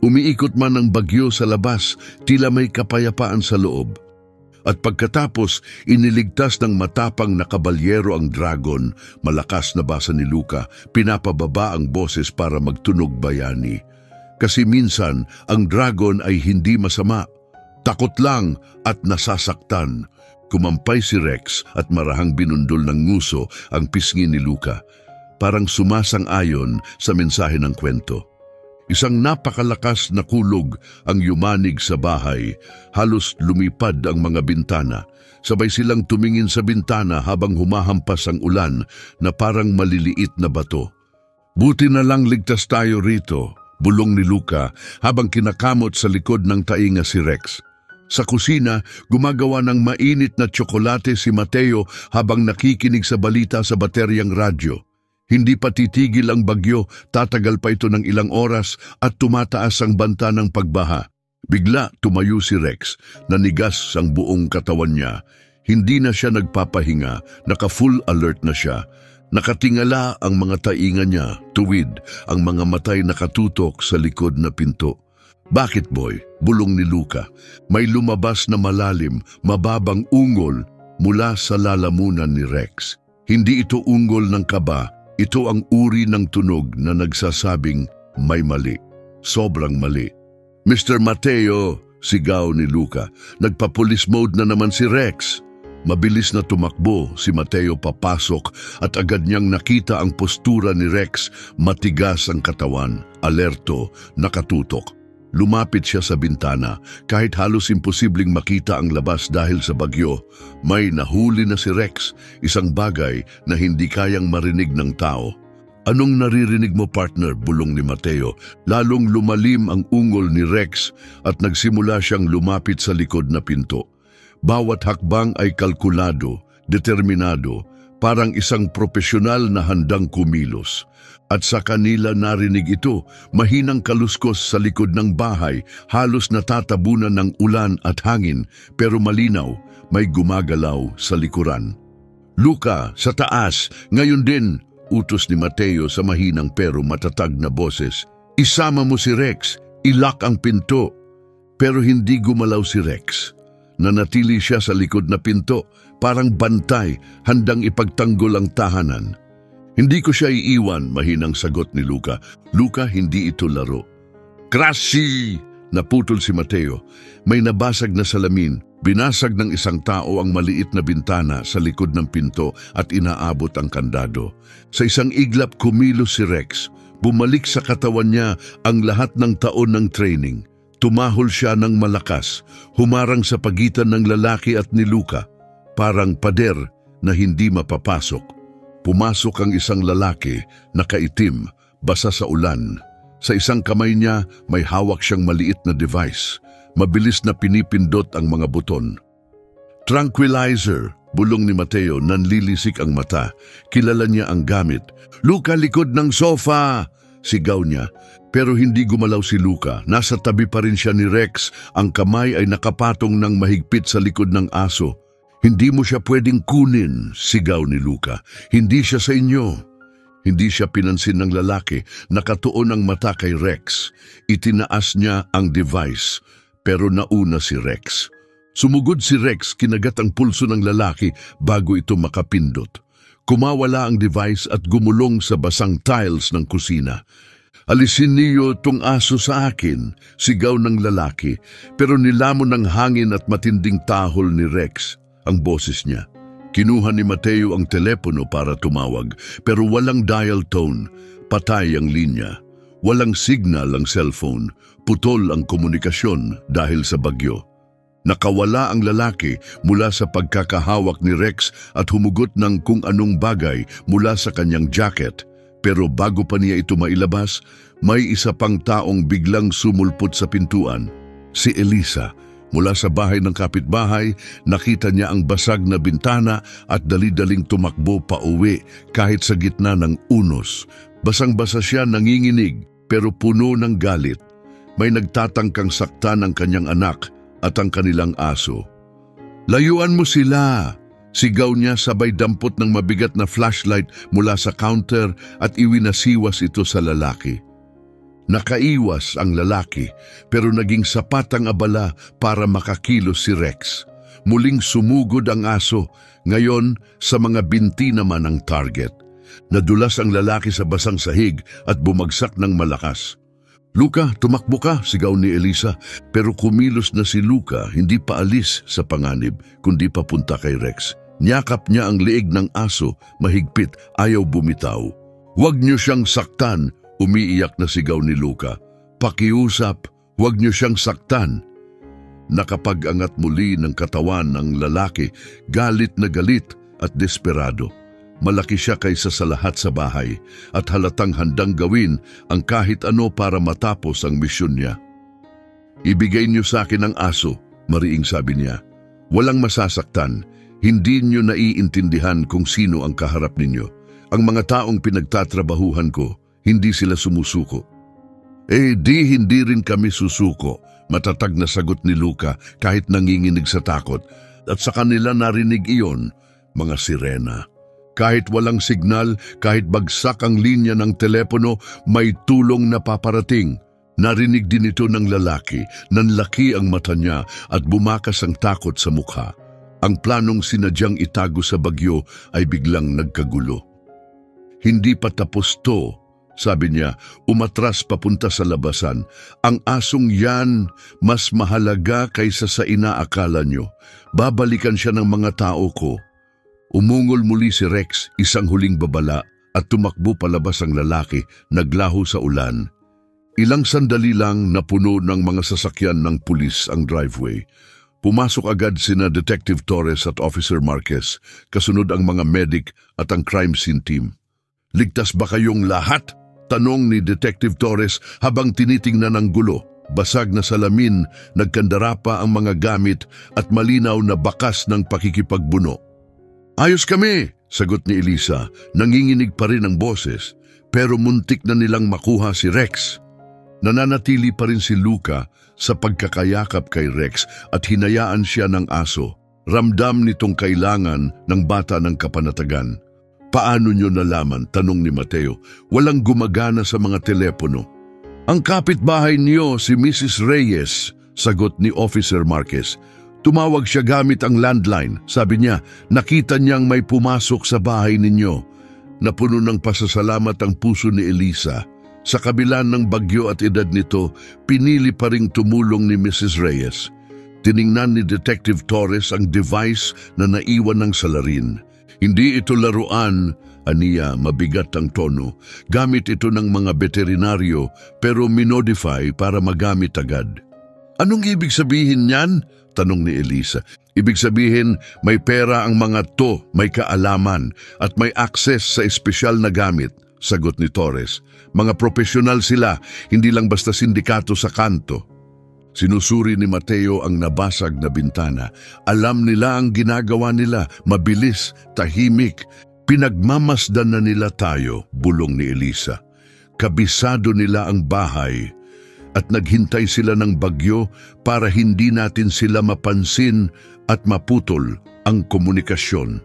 Speaker 1: Umiikot man ang bagyo sa labas, tila may kapayapaan sa loob. At pagkatapos, iniligtas ng matapang na kabalyero ang dragon. Malakas na basa ni Luca, pinapababa ang boses para magtunog bayani. Kasi minsan, ang dragon ay hindi masama. Takot lang at nasasaktan. Kumampay si Rex at marahang binundol ng nguso ang pisngi ni Luca. Parang sumasang-ayon sa mensahe ng kwento. Isang napakalakas na kulog ang yumanig sa bahay. Halos lumipad ang mga bintana. Sabay silang tumingin sa bintana habang humahampas ang ulan na parang maliliit na bato. Buti na lang ligtas tayo rito, bulong ni Luca habang kinakamot sa likod ng tainga si Rex. Sa kusina, gumagawa ng mainit na tsokolate si Mateo habang nakikinig sa balita sa bateryang radyo. Hindi pa titigil ang bagyo, tatagal pa ito ng ilang oras at tumataas ang banta ng pagbaha. Bigla tumayo si Rex, nanigas ang buong katawan niya. Hindi na siya nagpapahinga, naka-full alert na siya. Nakatingala ang mga tainga niya, tuwid, ang mga matay nakatutok sa likod na pinto. "Bakit, boy?" bulong ni Luca. May lumabas na malalim, mababang ungol mula sa lalamunan ni Rex. Hindi ito ungol ng kaba, ito ang uri ng tunog na nagsasabing may mali. Sobrang mali. "Mr. Mateo," sigaw ni Luca. Nagpa-police mode na naman si Rex. Mabilis na tumakbo si Mateo papasok at agad niyang nakita ang postura ni Rex. Matigas ang katawan, alerto, nakatutok. Lumapit siya sa bintana. Kahit halos imposibleng makita ang labas dahil sa bagyo, may nahuli na si Rex, isang bagay na hindi kayang marinig ng tao. "Anong naririnig mo, partner?" bulong ni Mateo. Lalong lumalim ang ungol ni Rex at nagsimula siyang lumapit sa likod na pinto. Bawat hakbang ay kalkulado, determinado, parang isang profesional na handang kumilos. At sa kanila narinig ito, mahinang kaluskos sa likod ng bahay, halos natatabunan ng ulan at hangin, pero malinaw, may gumagalaw sa likuran. "Luca, sa taas, ngayon din," utos ni Mateo sa mahinang pero matatag na boses. "Isama mo si Rex, ilock ang pinto." Pero hindi gumalaw si Rex. Nanatili siya sa likod na pinto, parang bantay, handang ipagtanggol ang tahanan. "Hindi ko siya iiwan," mahinang sagot ni Luca. "Luca, hindi ito laro." "Krasi!" naputol si Mateo. May nabasag na salamin. Binasag ng isang tao ang maliit na bintana sa likod ng pinto at inaabot ang kandado. Sa isang iglap kumilos si Rex. Bumalik sa katawan niya ang lahat ng taon ng training. Tumahol siya ng malakas, humarang sa pagitan ng lalaki at ni Luca. Parang pader na hindi mapapasok. Pumasok ang isang lalaki, nakaitim, basa sa ulan. Sa isang kamay niya may hawak siyang maliit na device. Mabilis na pinipindot ang mga buton. "Tranquilizer," bulong ni Mateo, nanlilisik ang mata. Kilala niya ang gamit. "Luca, likod ng sofa!" sigaw niya. Pero hindi gumalaw si Luca. Nasa tabi pa rin siya ni Rex. Ang kamay ay nakapatong ng mahigpit sa likod ng aso. "Hindi mo siya pwedeng kunin," sigaw ni Luca. "Hindi siya sa inyo." Hindi siya pinansin ng lalaki. Nakatuon ang mata kay Rex. Itinaas niya ang device, pero nauna si Rex. Sumugod si Rex, kinagat ang pulso ng lalaki bago ito makapindot. Kumawala ang device at gumulong sa basang tiles ng kusina. "Alisin niyo tong aso sa akin," sigaw ng lalaki, pero nilamon ng hangin at matinding tahol ni Rex ang boses niya. Kinuha ni Mateo ang telepono para tumawag, pero walang dial tone, patay ang linya. Walang signal ang cellphone, putol ang komunikasyon dahil sa bagyo. Nakawala ang lalaki mula sa pagkakahawak ni Rex at humugot ng kung anong bagay mula sa kanyang jacket. Pero bago pa niya ito mailabas, may isa pang taong biglang sumulpot sa pintuan. Si Elisa. Mula sa bahay ng kapitbahay, nakita niya ang basag na bintana at dali-daling tumakbo pa uwi kahit sa gitna ng unos. Basang-basa siya, nanginginig pero puno ng galit. May nagtatangkang saktan ang kanyang anak at ang kanilang aso. "Layuan mo sila!" sigaw niya sabay dampot ng mabigat na flashlight mula sa counter at iwinasiwas ito sa lalaki. Nakaiwas ang lalaki pero naging sapat ang abala para makakilos si Rex. Muling sumugod ang aso, ngayon sa mga binti naman ang target. Nadulas ang lalaki sa basang sahig at bumagsak ng malakas. "Luca, tumakbo ka!" sigaw ni Elisa, pero kumilos na si Luca, hindi pa alis sa panganib kundi papunta kay Rex. Niyakap niya ang leeg ng aso, mahigpit, ayaw bumitaw. "Huwag niyo siyang saktan!" umiiyak na sigaw ni Luca. "Pakiusap, huwag niyo siyang saktan." Nakapag-angat muli ng katawan ng lalaki, galit na galit at desperado. Malaki siya kaysa sa lahat sa bahay at halatang handang gawin ang kahit ano para matapos ang misyon niya. "Ibigay niyo sa akin ang aso," mariing sabi niya. Walang masasaktan, hindi niyo naiintindihan kung sino ang kaharap ninyo. Ang mga taong pinagtatrabahuhan ko, hindi sila sumusuko. Hindi rin kami susuko, matatag na sagot ni Luca kahit nanginginig sa takot. At sa kanila narinig iyon, mga sirena. Kahit walang signal, kahit bagsak ang linya ng telepono, may tulong na paparating. Narinig din ito ng lalaki, nanlaki ang mata niya at bumakas ang takot sa mukha. Ang planong sinadyang itago sa bagyo ay biglang nagkagulo. Hindi pa tapos to, sabi niya, umatras papunta sa labasan. Ang asong yan, mas mahalaga kaysa sa inaakala nyo. Babalikan siya ng mga tao ko. Umungol muli si Rex, isang huling babala, at tumakbo palabas ang lalaki, naglaho sa ulan. Ilang sandali lang napuno ng mga sasakyan ng pulis ang driveway. Pumasok agad sina Detective Torres at Officer Marquez, kasunod ang mga medic at ang crime scene team. Ligtas ba kayong lahat? Tanong ni Detective Torres habang tinitingnan ang gulo. Basag na salamin, nagkandara pa ang mga gamit at malinaw na bakas ng pakikipagbuno. Ayos kami, sagot ni Elisa. Nanginginig pa rin ang boses, pero muntik na nilang makuha si Rex. Nananatili pa rin si Luca sa pagkakayakap kay Rex at hinayaan siya ng aso. Ramdam nitong kailangan ng bata ng kapanatagan. Paano nyo nalaman? Tanong ni Mateo. Walang gumagana sa mga telepono. Ang kapitbahay niyo si Mrs. Reyes, sagot ni Officer Marquez. Tumawag siya gamit ang landline. Sabi niya, nakita niyang may pumasok sa bahay ninyo. Napuno ng pasasalamat ang puso ni Elisa. Sa kabila ng bagyo at edad nito, pinili pa ring tumulong ni Mrs. Reyes. Tiningnan ni Detective Torres ang device na naiwan ng salarin. Hindi ito laruan, aniya, mabigat ang tono. Gamit ito ng mga veterinaryo pero minodify para magamit agad. Anong ibig sabihin niyan? Tanong ni Elisa. Ibig sabihin, may pera ang mga to, may kaalaman, at may access sa espesyal na gamit, sagot ni Torres. Mga profesional sila, hindi lang basta sindikato sa kanto. Sinusuri ni Mateo ang nabasag na bintana. Alam nila ang ginagawa nila, mabilis, tahimik. Pinagmamasdan na nila tayo, bulong ni Elisa. Kabisado nila ang bahay. At naghintay sila ng bagyo para hindi natin sila mapansin at maputol ang komunikasyon.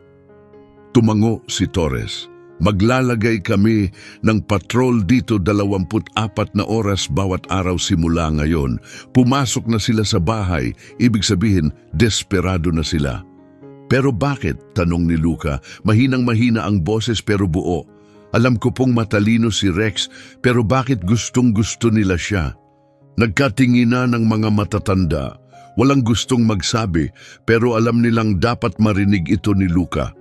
Speaker 1: Tumango si Torres. Maglalagay kami ng patrol dito 24 na oras bawat araw simula ngayon. Pumasok na sila sa bahay, ibig sabihin desperado na sila. Pero bakit? Tanong ni Luca. Mahinang-mahina ang boses pero buo. Alam ko pong matalino si Rex pero bakit gustong-gusto nila siya? Nagkatinginan ng mga matatanda. Walang gustong magsabi pero alam nilang dapat marinig ito ni Luca.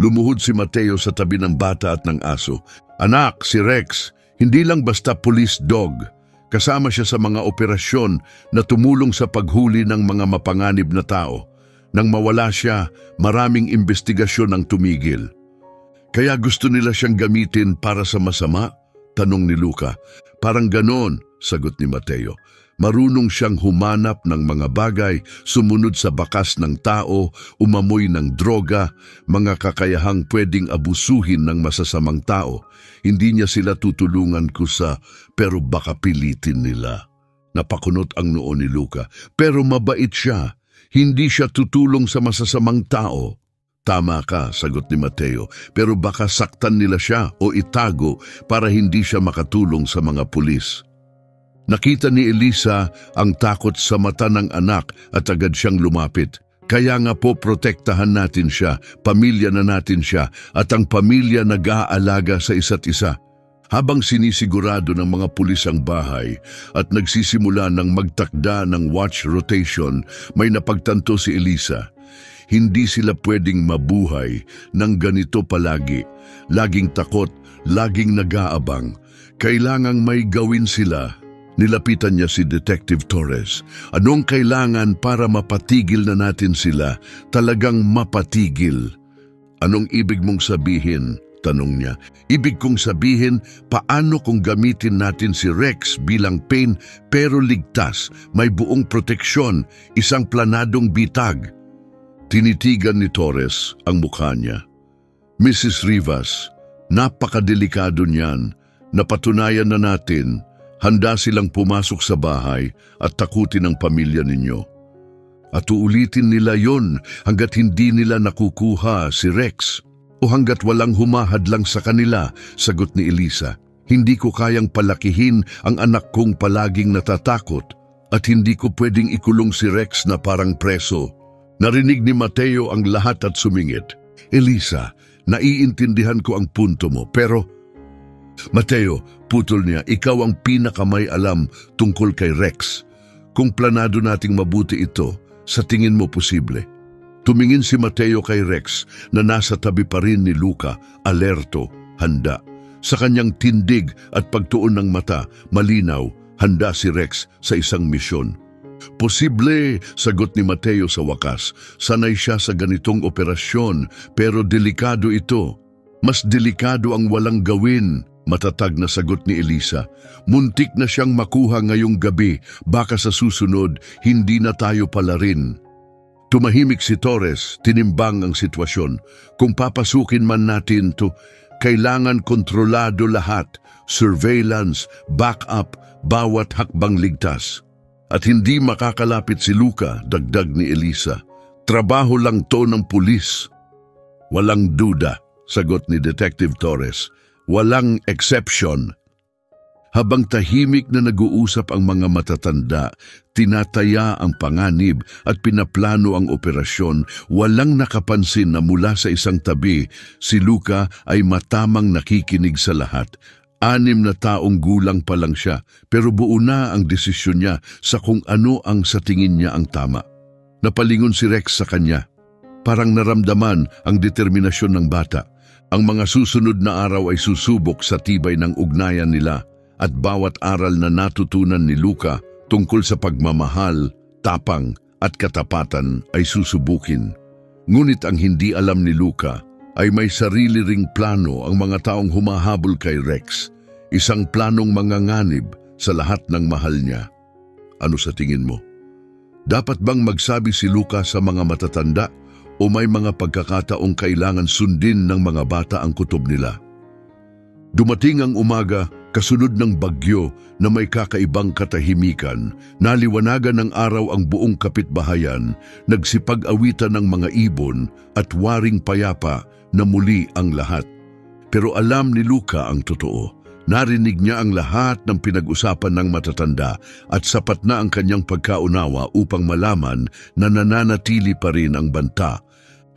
Speaker 1: Lumuhod si Mateo sa tabi ng bata at ng aso. Anak, si Rex, hindi lang basta police dog. Kasama siya sa mga operasyon na tumulong sa paghuli ng mga mapanganib na tao. Nang mawala siya, maraming investigasyon ang tumigil. Kaya gusto nila siyang gamitin para sa masama? Tanong ni Luca. Parang ganon, sagot ni Mateo. Marunong siyang humanap ng mga bagay, sumunod sa bakas ng tao, umamoy ng droga, mga kakayahang pwedeng abusuhin ng masasamang tao. Hindi niya sila tutulungan kusa, pero baka pilitin nila. Napakunot ang noo ni Luca. Pero mabait siya. Hindi siya tutulong sa masasamang tao. Tama ka, sagot ni Mateo, pero baka saktan nila siya o itago para hindi siya makatulong sa mga pulis. Nakita ni Elisa ang takot sa mata ng anak at agad siyang lumapit. Kaya nga po protektahan natin siya, pamilya na natin siya at ang pamilya nag-aalaga sa isa't isa. Habang sinisigurado ng mga pulis ang bahay at nagsisimula ng magtakda ng watch rotation, may napagtanto si Elisa. Hindi sila pwedeng mabuhay ng ganito palagi. Laging takot, laging nag-aabang. Kailangang may gawin sila. Nilapitan niya si Detective Torres. Anong kailangan para mapatigil na natin sila? Talagang mapatigil. Anong ibig mong sabihin? Tanong niya. Ibig kong sabihin, paano kung gamitin natin si Rex bilang pain pero ligtas, may buong proteksyon, isang planadong bitag? Tinitigan ni Torres ang mukha niya. Mrs. Rivas, napakadelikado niyan. Napatunayan na natin, handa silang pumasok sa bahay at takutin ang pamilya ninyo. At uulitin nila yon hanggat hindi nila nakukuha si Rex o hanggat walang humahadlang sa kanila, sagot ni Elisa. Hindi ko kayang palakihin ang anak kong palaging natatakot at hindi ko pwedeng ikulong si Rex na parang preso. Narinig ni Mateo ang lahat at sumingit. Elisa, naiintindihan ko ang punto mo pero... Mateo, putol niya, ikaw ang pinakamay alam tungkol kay Rex. Kung planado nating mabuti ito, sa tingin mo posible? Tumingin si Mateo kay Rex na nasa tabi pa rin ni Luca, alerto, handa. Sa kanyang tindig at pagtuon ng mata, malinaw, handa si Rex sa isang misyon. Posible, sagot ni Mateo sa wakas. Sanay siya sa ganitong operasyon, pero delikado ito. Mas delikado ang walang gawin. Matatag na sagot ni Elisa. Muntik na siyang makuha ngayong gabi, baka sa susunod, hindi na tayo pala rin. Tumahimik si Torres, tinimbang ang sitwasyon. Kung papasukin man natin to, kailangan kontrolado lahat, surveillance, backup, bawat hakbang ligtas. At hindi makakalapit si Luca, dagdag ni Elisa. Trabaho lang to ng pulis. Walang duda, sagot ni Detective Torres. Walang exception. Habang tahimik na nag-uusap ang mga matatanda, tinataya ang panganib at pinaplano ang operasyon, walang nakapansin na mula sa isang tabi, si Luca ay matamang nakikinig sa lahat. 6 na taong gulang pa lang siya, pero buo na ang desisyon niya sa kung ano ang sa tingin niya ang tama. Napalingon si Rex sa kanya. Parang naramdaman ang determinasyon ng bata. Ang mga susunod na araw ay susubok sa tibay ng ugnayan nila at bawat aral na natutunan ni Luca tungkol sa pagmamahal, tapang at katapatan ay susubukin. Ngunit ang hindi alam ni Luca ay may sarili ring plano ang mga taong humahabol kay Rex, isang planong manganganib sa lahat ng mahal niya. Ano sa tingin mo? Dapat bang magsabi si Luca sa mga matatanda? O may mga pagkakataong kailangan sundin ng mga bata ang kutob nila? Dumating ang umaga, kasunod ng bagyo na may kakaibang katahimikan, naliwanagan ng araw ang buong kapitbahayan, nagsipag-awitan ng mga ibon at waring payapa na muli ang lahat. Pero alam ni Luca ang totoo. Narinig niya ang lahat ng pinag-usapan ng matatanda at sapat na ang kanyang pagkaunawa upang malaman na nananatili pa rin ang banta.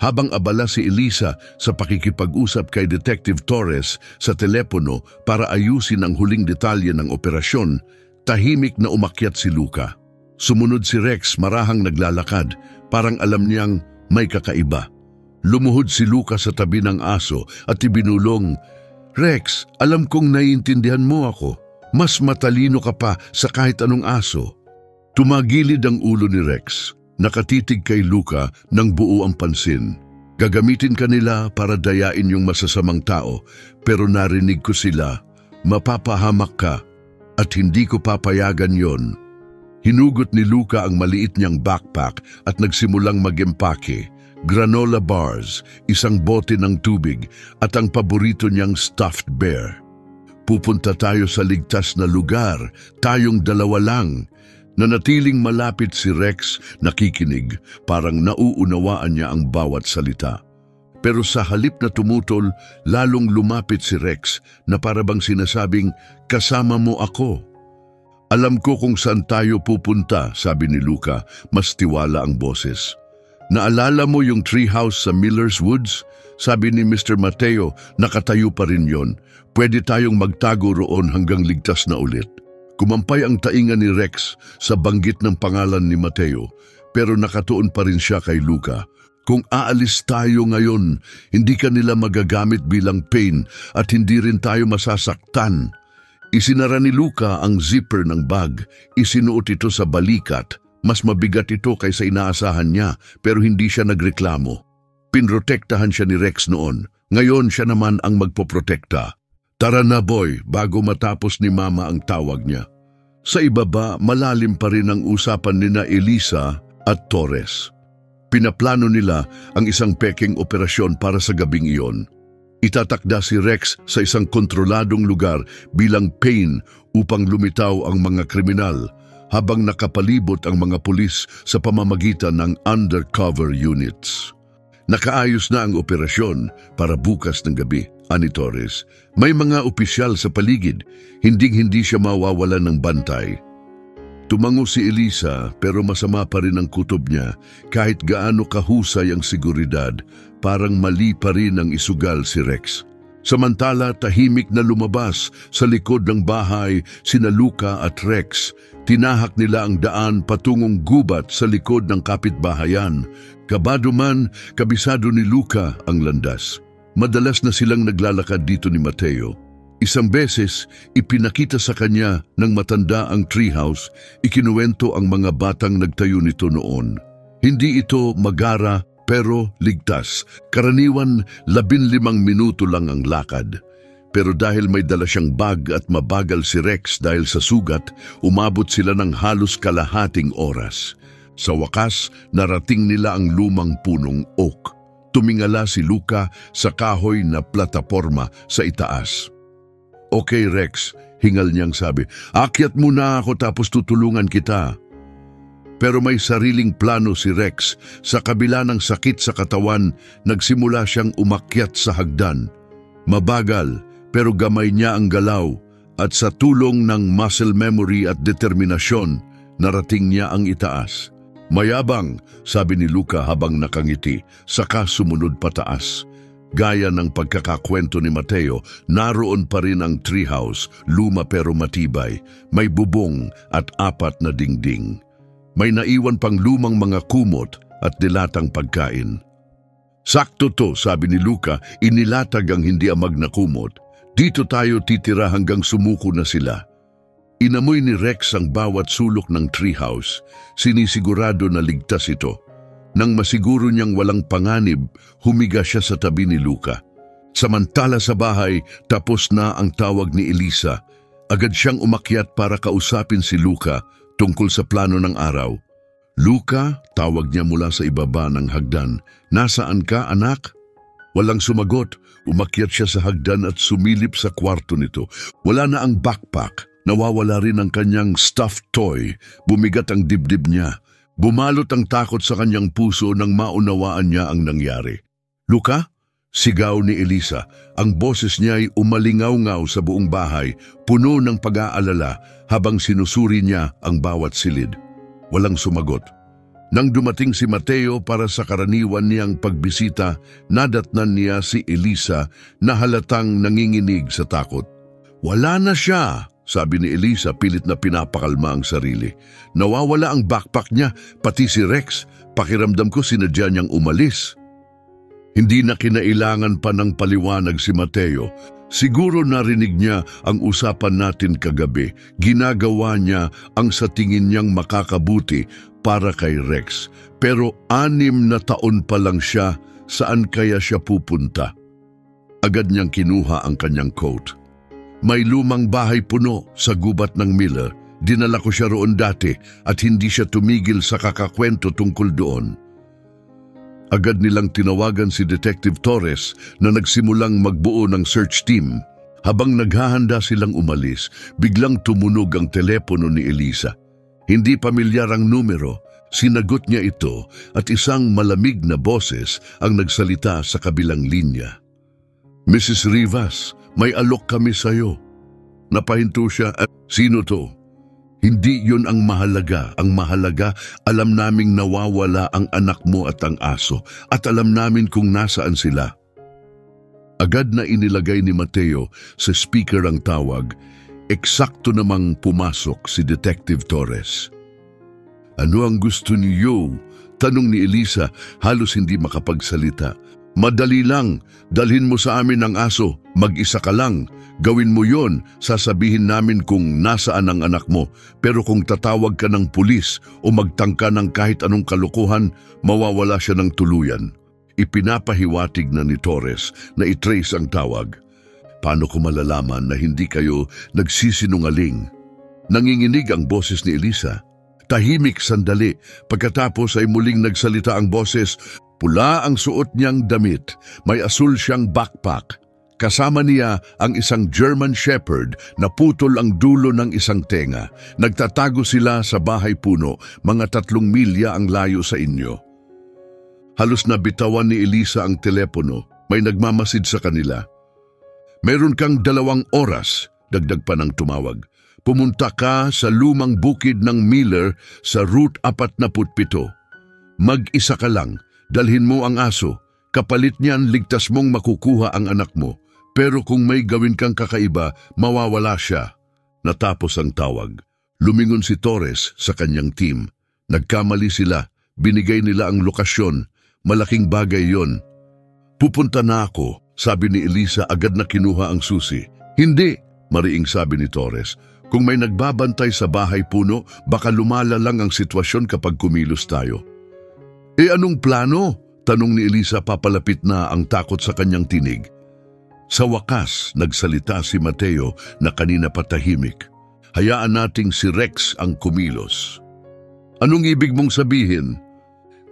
Speaker 1: Habang abala si Elisa sa pakikipag-usap kay Detective Torres sa telepono para ayusin ang huling detalye ng operasyon, tahimik na umakyat si Luca. Sumunod si Rex, marahang naglalakad, parang alam niyang may kakaiba. Lumuhod si Luca sa tabi ng aso at ibinulong, "Rex, alam kong naiintindihan mo ako. Mas matalino ka pa sa kahit anong aso." Tumagilid ang ulo ni Rex. Nakatitig kay Luca ng buo ang pansin. Gagamitin ka nila para dayain yung masasamang tao, pero narinig ko sila, mapapahamak ka, at hindi ko papayagan yon. Hinugot ni Luca ang maliit niyang backpack at nagsimulang mag-empake. Granola bars, isang bote ng tubig, at ang paborito niyang stuffed bear. Pupunta tayo sa ligtas na lugar, tayong dalawa lang. Nanatiling malapit si Rex, nakikinig, parang nauunawaan niya ang bawat salita. Pero sa halip na tumutol, lalong lumapit si Rex na parabang sinasabing, "Kasama mo ako." "Alam ko kung saan tayo pupunta," sabi ni Luca, mas tiwala ang boses. "Naalala mo yung treehouse sa Miller's Woods?" Sabi ni Mr. Mateo, nakatayo pa rin yon. "Pwede tayong magtago roon hanggang ligtas na ulit." Kumampay ang tainga ni Rex sa banggit ng pangalan ni Mateo, pero nakatuon pa rin siya kay Luca. "Kung aalis tayo ngayon, hindi ka nila magagamit bilang pain at hindi rin tayo masasaktan." Isinara ni Luca ang zipper ng bag, isinuot ito sa balikat. Mas mabigat ito kaysa inaasahan niya, pero hindi siya nagreklamo. Pinrotektahan siya ni Rex noon, Ngayon siya naman ang magpoprotekta. Tara na boy, bago matapos ni Mama ang tawag niya. Sa ibaba, malalim pa rin ang usapan nina Elisa at Torres. Pinaplano nila ang isang peking operasyon para sa gabing iyon. Itatakda si Rex sa isang kontroladong lugar bilang pain upang lumitaw ang mga kriminal habang nakapalibot ang mga pulis sa pamamagitan ng undercover units. Nakaayos na ang operasyon para bukas ng gabi, ani Torres. May mga opisyal sa paligid, hindi siya mawawalan ng bantay. Tumango si Elisa pero masama pa rin ang kutob niya kahit gaano kahusay ang seguridad, parang mali pa rin ang isugal si Rex. Samantala tahimik na lumabas sa likod ng bahay sina Luca at Rex. Tinahak nila ang daan patungong gubat sa likod ng kapitbahayan. Kabado man, kabisado ni Luca ang landas. Madalas na silang naglalakad dito ni Mateo. Isang beses, ipinakita sa kanya ng matanda ang treehouse, ikinuwento ang mga batang nagtayo nito noon. Hindi ito magara pero ligtas. Karaniwan, 15 minuto lang ang lakad. Pero dahil may dala siyang bag at mabagal si Rex dahil sa sugat, umabot sila ng halos kalahating oras. Sa wakas, narating nila ang lumang punong oak. Tumingala si Luca sa kahoy na plataporma sa itaas. Okay Rex, hingal niyang sabi, akyat muna ako tapos tutulungan kita. Pero may sariling plano si Rex. Sa kabila ng sakit sa katawan, nagsimula siyang umakyat sa hagdan. Mabagal, pero gamay niya ang galaw at sa tulong ng muscle memory at determinasyon, narating niya ang itaas. Mayabang, sabi ni Luca habang nakangiti, saka sumunod pataas. Gaya ng pagkakakwento ni Mateo, naroon pa rin ang treehouse, luma pero matibay, may bubong at 4 na dingding. May naiwan pang lumang mga kumot at dilatang pagkain. Sakto to, sabi ni Luca, inilatag ang hindi amag na kumot. Dito tayo titira hanggang sumuko na sila. Inamoy ni Rex ang bawat sulok ng treehouse, sinisigurado na ligtas ito. Nang masiguro niyang walang panganib, humiga siya sa tabi ni Luca. Samantala sa bahay, tapos na ang tawag ni Elisa. Agad siyang umakyat para kausapin si Luca tungkol sa plano ng araw. Luca, tawag niya mula sa ibaba ng hagdan. Nasaan ka, anak? Walang sumagot. Umakyat siya sa hagdan at sumilip sa kwarto nito. Wala na ang backpack. Nawawala rin ang kanyang stuffed toy. Bumigat ang dibdib niya. Bumalot ang takot sa kanyang puso nang maunawaan niya ang nangyari. Luca? Sigaw ni Elisa. Ang boses niya ay umalingaw-ngaw sa buong bahay, puno ng pag-aalala habang sinusuri niya ang bawat silid. Walang sumagot. Nang dumating si Mateo para sa karaniwan niyang pagbisita, nadatnan niya si Elisa na halatang nanginginig sa takot. Wala na siya, sabi ni Elisa pilit na pinapakalma ang sarili. Nawawala ang backpack niya, pati si Rex. Pakiramdam ko sinadya niyang umalis. Hindi na kinailangan pa ng paliwanag si Mateo. Siguro narinig niya ang usapan natin kagabi. Ginagawa niya ang sa tingin niyang makakabuti para kay Rex. Pero 6 na taon pa lang siya, saan kaya siya pupunta? Agad niyang kinuha ang kanyang coat. May lumang bahay puno sa gubat ng Miller. Dinala ko siya roon dati at hindi siya tumigil sa kakakwento tungkol doon. Agad nilang tinawagan si Detective Torres na nagsimulang magbuo ng search team. Habang naghahanda silang umalis, biglang tumunog ang telepono ni Elisa. Hindi pamilyar ang numero, sinagot niya ito at isang malamig na boses ang nagsalita sa kabilang linya. Mrs. Rivas, may alok kami sa'yo. Napahinto siya at sino to? Hindi yun ang mahalaga. Ang mahalaga, alam naming nawawala ang anak mo at ang aso at alam namin kung nasaan sila. Agad na inilagay ni Mateo sa speaker ang tawag. Eksakto namang pumasok si Detective Torres. Ano ang gusto niyo? Tanong ni Elisa, halos hindi makapagsalita. Madali lang, dalhin mo sa amin ang aso, mag-isa ka lang. Gawin mo yon, sasabihin namin kung nasaan ang anak mo. Pero kung tatawag ka ng pulis o magtangka ng kahit anong kalukuhan, mawawala siya ng tuluyan. Ipinapahiwatig na ni Torres na i-trace ang tawag. Paano ko malalaman na hindi kayo nagsisinungaling? Nanginginig ang boses ni Elisa. Tahimik sandali, pagkatapos ay muling nagsalita ang boses. Pula ang suot niyang damit, may asul siyang backpack. Kasama niya ang isang German Shepherd na putol ang dulo ng isang tenga. Nagtatago sila sa bahay puno, mga 3 milya ang layo sa inyo. Halos nabitawan ni Elisa ang telepono, may nagmamasid sa kanila. Meron kang 2 oras, dagdag pa ng tumawag. Pumunta ka sa lumang bukid ng Miller sa Route 47. Mag-isa ka lang, dalhin mo ang aso. Kapalit niyan, ligtas mong makukuha ang anak mo. Pero kung may gawin kang kakaiba, mawawala siya. Natapos ang tawag. Lumingon si Torres sa kanyang team. Nagkamali sila. Binigay nila ang lokasyon. Malaking bagay yon. Pupunta na ako, sabi ni Elisa agad na kinuha ang susi. Hindi, mariing sabi ni Torres. Kung may nagbabantay sa bahay puno, baka lumala lang ang sitwasyon kapag kumilos tayo. Anong plano? Tanong ni Elisa papalapit na ang takot sa kanyang tinig. Sa wakas, nagsalita si Mateo na kanina patahimik. Hayaan nating si Rex ang kumilos. Anong ibig mong sabihin?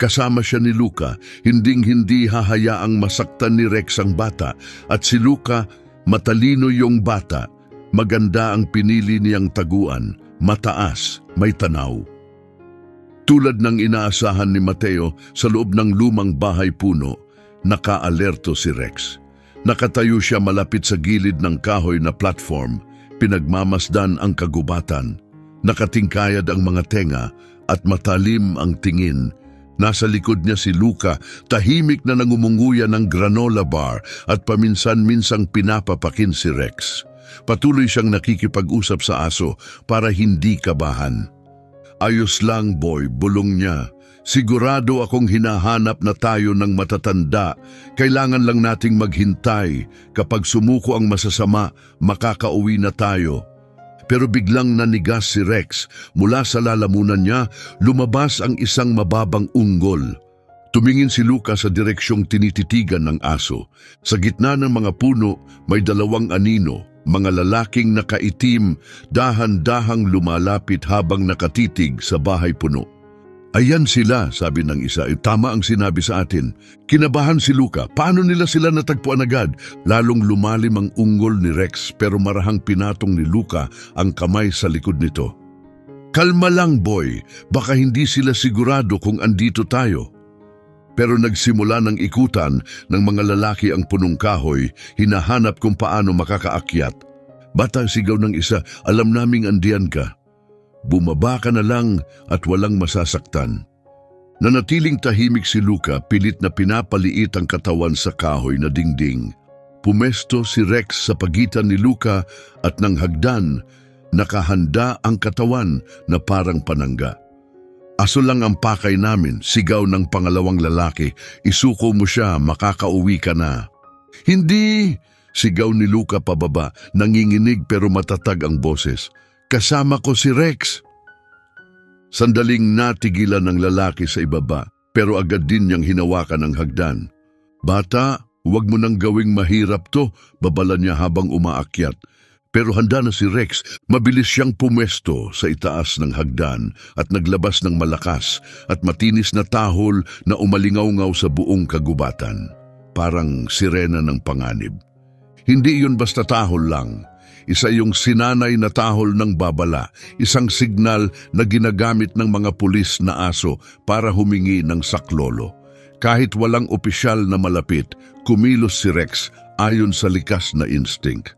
Speaker 1: Kasama siya ni Luca, hinding-hindi hahayaang masaktan ni Rex ang bata at si Luca, matalino yung bata. Maganda ang pinili niyang taguan, mataas, may tanaw. Tulad ng inaasahan ni Mateo sa loob ng lumang bahay puno, naka-alerto si Rex. Nakatayo siya malapit sa gilid ng kahoy na platform, pinagmamasdan ang kagubatan. Nakatingkayad ang mga tenga at matalim ang tingin. Nasa likod niya si Luca, tahimik na nangumunguya ng granola bar at paminsan-minsang pinapapakin si Rex. Patuloy siyang nakikipag-usap sa aso para hindi kabahan. Ayos lang boy, bulong niya. Sigurado akong hinahanap na tayo ng matatanda. Kailangan lang nating maghintay. Kapag sumuko ang masasama, makakauwi na tayo. Pero biglang nanigas si Rex. Mula sa lalamunan niya, lumabas ang isang mababang unggol. Tumingin si Luca sa direksyong tinititigan ng aso. Sa gitna ng mga puno, may 2 anino. Mga lalaking nakaitim, dahan-dahang lumalapit habang nakatitig sa bahay puno. Ayan sila, sabi ng isa. Tama ang sinabi sa atin. Kinabahan si Luca. Paano nila sila natagpuan agad? Lalong lumalim ang unggol ni Rex pero marahang pinatong ni Luca ang kamay sa likod nito. Kalma lang boy, baka hindi sila sigurado kung andito tayo. Pero nagsimula ng ikutan ng mga lalaki ang punong kahoy, hinahanap kung paano makakaakyat. Batang sigaw ng isa, alam naming andiyan ka. Bumaba ka na lang at walang masasaktan. Nanatiling tahimik si Luca, pilit na pinapaliit ang katawan sa kahoy na dingding. Pumesto si Rex sa pagitan ni Luca at ng hagdan, nakahanda ang katawan na parang panangga. Aso lang ang pakay namin, sigaw ng pangalawang lalaki. Isuko mo siya, makakauwi ka na. Hindi! Sigaw ni Luca pababa, nanginginig pero matatag ang boses. Kasama ko si Rex. Sandaling natigilan ng lalaki sa ibaba, pero agad din niyang hinawakan ang hagdan. Bata, huwag mo nang gawing mahirap to, babala niya habang umaakyat. Pero handa na si Rex, mabilis siyang pumesto sa itaas ng hagdan at naglabas ng malakas at matinis na tahol na umalingaw-ngaw sa buong kagubatan. Parang sirena ng panganib. Hindi yun basta tahol lang. Isa yung sinanay na tahol ng babala, isang signal na ginagamit ng mga pulis na aso para humingi ng saklolo. Kahit walang opisyal na malapit, kumilos si Rex ayon sa likas na instinct.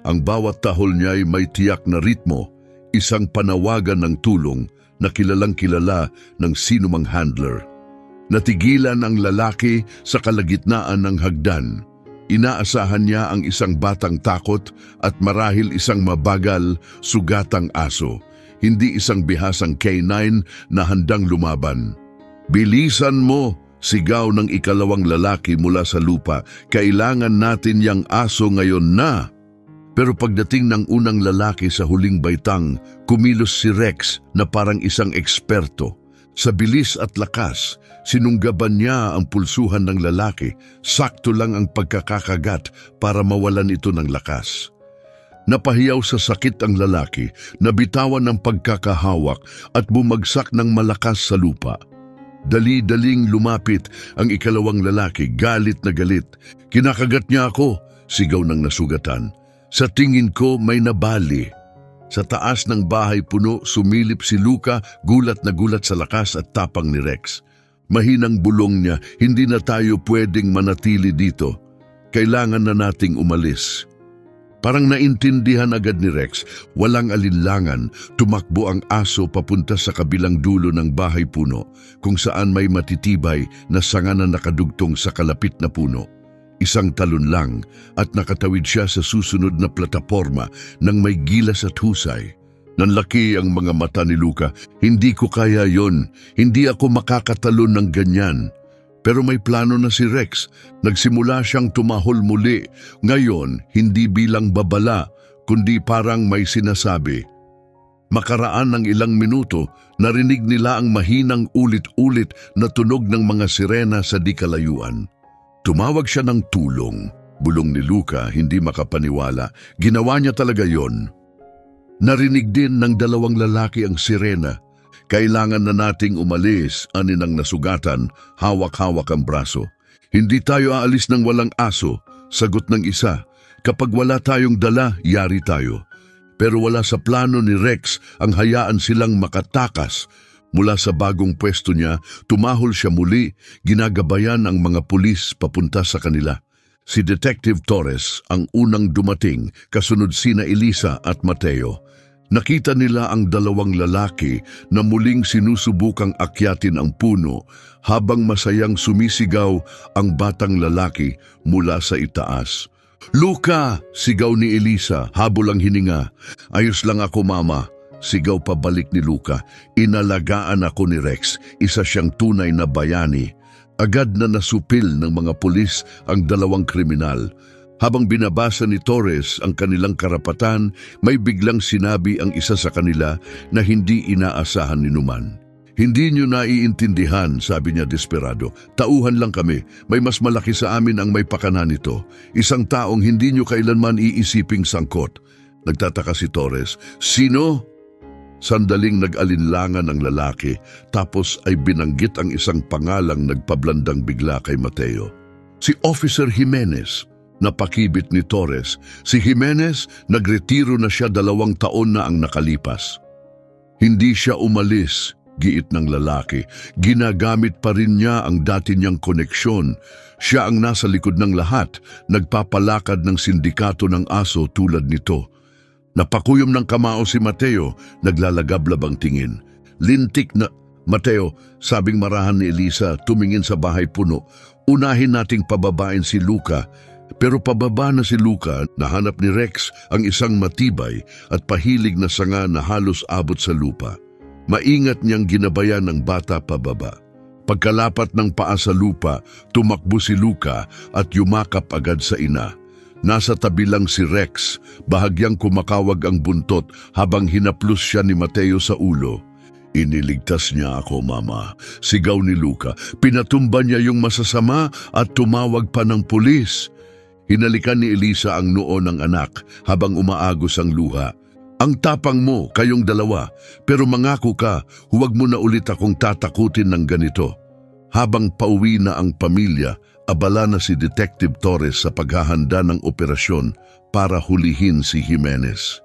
Speaker 1: Ang bawat tahol niya ay may tiyak na ritmo, isang panawagan ng tulong na kilalang kilala ng sinumang handler. Natigilan ang lalaki sa kalagitnaan ng hagdan. Inaasahan niya ang isang batang takot at marahil isang mabagal, sugatang aso, hindi isang bihasang K9 na handang lumaban. Bilisan mo! Sigaw ng ikalawang lalaki mula sa lupa. Kailangan natin yang aso ngayon na! Pero pagdating ng unang lalaki sa huling baitang, kumilos si Rex na parang isang eksperto. Sa bilis at lakas, sinunggaban niya ang pulsuhan ng lalaki, sakto lang ang pagkakakagat para mawalan ito ng lakas. Napahiyaw sa sakit ang lalaki, nabitawan ng pagkakahawak at bumagsak ng malakas sa lupa. Dali-daling lumapit ang ikalawang lalaki, galit na galit. "Kinakagat niya ako," sigaw ng nasugatan. "Sa tingin ko may nabali." Sa taas ng bahay puno, sumilip si Luca, gulat na gulat sa lakas at tapang ni Rex. Mahinang bulong niya, "Hindi na tayo pwedeng manatili dito. Kailangan na nating umalis." Parang naintindihan agad ni Rex, walang alinlangan, tumakbo ang aso papunta sa kabilang dulo ng bahay puno, kung saan may matitibay na sanga na nakadugtong sa kalapit na puno. Isang talon lang at nakatawid siya sa susunod na plataporma ng may gilas at husay. Nanlaki ang mga mata ni Luca. "Hindi ko kaya yon. Hindi ako makakatalon ng ganyan." Pero may plano na si Rex. Nagsimula siyang tumahol muli. Ngayon, hindi bilang babala, kundi parang may sinasabi. Makaraan ng ilang minuto, narinig nila ang mahinang ulit-ulit na tunog ng mga sirena sa di kalayuan. Tumawag siya ng tulong. Bulong ni Luca, hindi makapaniwala. Ginawa niya talaga yon. Narinig din ng dalawang lalaki ang sirena. "Kailangan na nating umalis," aninang nasugatan, hawak-hawak ang braso. "Hindi tayo aalis ng walang aso," sagot ng isa. "Kapag wala tayong dala, yari tayo." Pero wala sa plano ni Rex ang hayaan silang makatakas. Mula sa bagong pwesto niya, tumahol siya muli, ginagabayan ang mga pulis papunta sa kanila. Si Detective Torres ang unang dumating, kasunod sina Elisa at Mateo. Nakita nila ang dalawang lalaki na muling sinusubukang akyatin ang puno habang masayang sumisigaw ang batang lalaki mula sa itaas. "Luca!" sigaw ni Elisa, habol ang hininga. "Ayos lang ako, mama," sigaw pabalik ni Luca. "Inalagaan ako ni Rex, isa siyang tunay na bayani." Agad na nasupil ng mga pulis ang dalawang kriminal. Habang binabasa ni Torres ang kanilang karapatan, may biglang sinabi ang isa sa kanila na hindi inaasahan ni Numan. "Hindi niyo naiintindihan," sabi niya desperado. "Tauhan lang kami. May mas malaki sa amin ang may pakana nito. Isang taong hindi niyo kailanman iisiping sangkot." Nagtataka si Torres. "Sino?" Sandaling nag-alinlangan ang lalaki, tapos ay binanggit ang isang pangalang nagpablandang bigla kay Mateo. "Si Officer Jimenez." Napakibit ni Torres. Si Jimenez, nagretiro na siya 2 taon na ang nakalipas. "Hindi siya umalis," giit ng lalaki. "Ginagamit pa rin niya ang dati niyang koneksyon. Siya ang nasa likod ng lahat, nagpapalakad ng sindikato ng aso tulad nito." Napakuyom ng kamao si Mateo, naglalagablab ang tingin. "Lintik na..." "Mateo," sabing marahan ni Elisa, tumingin sa bahay puno. "Unahin nating pababain si Luca." Pero pababa na si Luca, nahanap ni Rex ang isang matibay at pahilig na sanga na halos abot sa lupa. Maingat niyang ginabayan ng bata pababa. Pagkalapat ng paa sa lupa, tumakbo si Luca at yumakap agad sa ina. Nasa tabi lang si Rex, bahagyang kumakawag ang buntot habang hinaplos siya ni Mateo sa ulo. "Iniligtas niya ako, mama," sigaw ni Luca. "Pinatumba niya yung masasama at tumawag pa ng pulis." Hinalikan ni Elisa ang noo ng anak habang umaagos ang luha. "Ang tapang mo, kayong dalawa, pero mangako ka, huwag mo na ulit akong tatakutin ng ganito." Habang pauwi na ang pamilya, abala na si Detective Torres sa paghahanda ng operasyon para hulihin si Jimenez.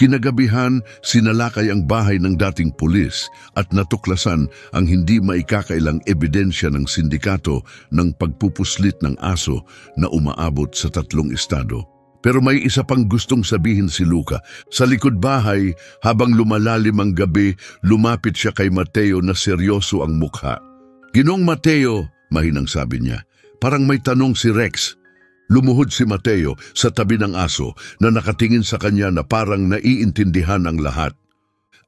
Speaker 1: Kinagabihan, sinalakay ang bahay ng dating pulis at natuklasan ang hindi maikakailang ebidensya ng sindikato ng pagpupuslit ng aso na umaabot sa 3 estado. Pero may isa pang gustong sabihin si Luca. Sa likod bahay, habang lumalalim ang gabi, lumapit siya kay Mateo na seryoso ang mukha. "Ginoong Mateo," mahinang sabi niya, "parang may tanong si Rex." Lumuhod si Mateo sa tabi ng aso na nakatingin sa kanya na parang naiintindihan ang lahat.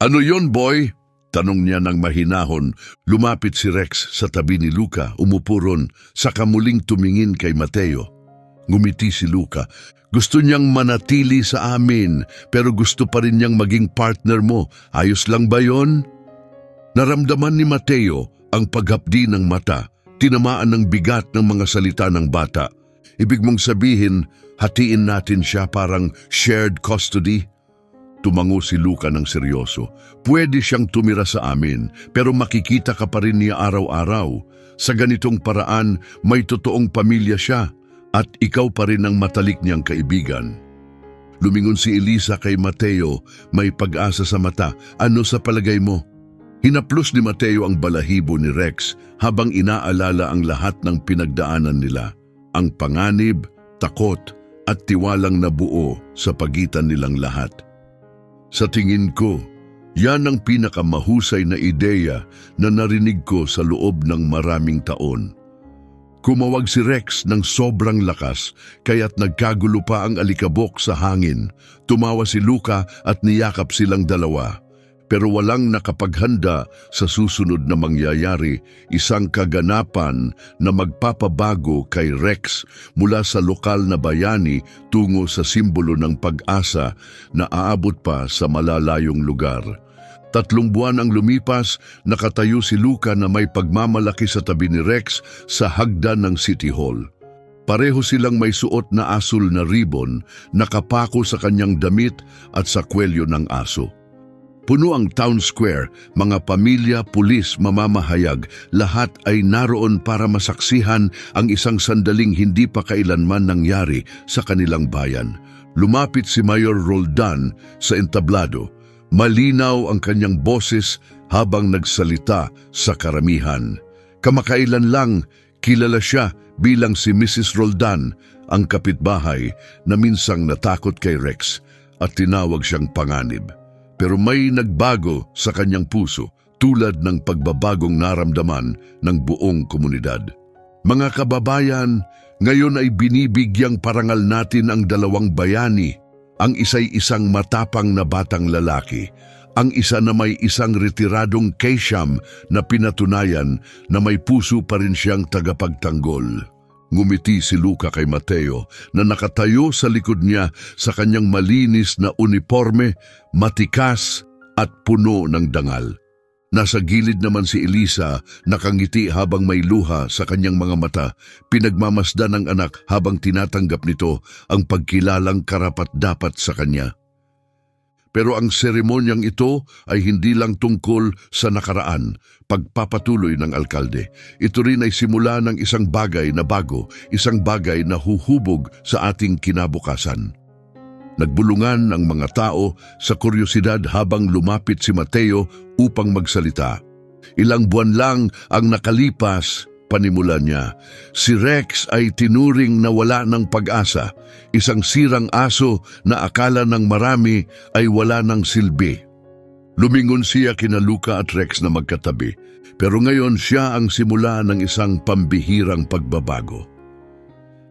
Speaker 1: "Ano yon, boy?" tanong niya ng mahinahon. Lumapit si Rex sa tabi ni Luca, umupo ron, saka muling tumingin kay Mateo. Ngumiti si Luca. "Gusto niyang manatili sa amin, pero gusto pa rin niyang maging partner mo. Ayos lang ba yon?" Naramdaman ni Mateo ang paghapdi ng mata, tinamaan ng bigat ng mga salita ng bata. Ibig mong sabihin, hatiin natin siya parang shared custody? Tumango si Luca ng seryoso. Pwede siyang tumira sa amin, pero makikita ka pa rin niya araw-araw. Sa ganitong paraan, may totoong pamilya siya at ikaw pa rin ang matalik niyang kaibigan. Lumingon si Elisa kay Mateo, may pag-asa sa mata. Ano sa palagay mo? Hinaplos ni Mateo ang balahibo ni Rex habang inaalala ang lahat ng pinagdaanan nila. Ang panganib, takot at tiwalang nabuo sa pagitan nilang lahat. Sa tingin ko, yan ang pinakamahusay na ideya na narinig ko sa loob ng maraming taon. Kumawag si Rex ng sobrang lakas kaya't nagkagulo pa ang alikabok sa hangin. Tumawa si Luca at niyakap silang dalawa. Pero walang nakapaghanda sa susunod na mangyayari, isang kaganapan na magpapabago kay Rex mula sa lokal na bayani tungo sa simbolo ng pag-asa na aabot pa sa malalayong lugar. 3 buwan ang lumipas, nakatayo si Luca na may pagmamalaki sa tabi ni Rex sa hagdan ng City Hall. Pareho silang may suot na asul na ribbon, nakapako sa kanyang damit at sa kwelyo ng aso. Puno ang town square, mga pamilya, pulis, mamamahayag, lahat ay naroon para masaksihan ang isang sandaling hindi pa kailanman nangyari sa kanilang bayan. Lumapit si Mayor Roldan sa entablado. Malinaw ang kanyang boses habang nagsalita sa karamihan. Kamakailan lang, kilala siya bilang si Mrs. Roldan, ang kapitbahay na minsang natakot kay Rex at tinawag siyang panganib. Pero may nagbago sa kanyang puso tulad ng pagbabagong naramdaman ng buong komunidad. Mga kababayan, ngayon ay binibigyang parangal natin ang 2 bayani. Ang isa'y isang matapang na batang lalaki, ang isa na may isang retiradong kaysyam na pinatunayan na may puso pa rin siyang tagapagtanggol. Ngumiti si Luca kay Mateo na nakatayo sa likod niya sa kanyang malinis na uniforme, matikas at puno ng dangal. Nasa gilid naman si Elisa, nakangiti habang may luha sa kanyang mga mata, pinagmamasdan ng anak habang tinatanggap nito ang pagkilalang karapat-dapat sa kanya. Pero ang seremonyang ito ay hindi lang tungkol sa nakaraan, pagpapatuloy ng alkalde. Ito rin ay simula ng isang bagay na bago, isang bagay na huhubog sa ating kinabukasan. Nagbulungan ang mga tao sa kuryosidad habang lumapit si Mateo upang magsalita. Ilang buwan lang ang nakalipas, panimula niya. Si Rex ay tinuring na wala ng pag-asa, isang sirang aso na akala ng marami ay wala ng silbi. Lumingon siya kina Luca at Rex na magkatabi, pero ngayon siya ang simula ng isang pambihirang pagbabago.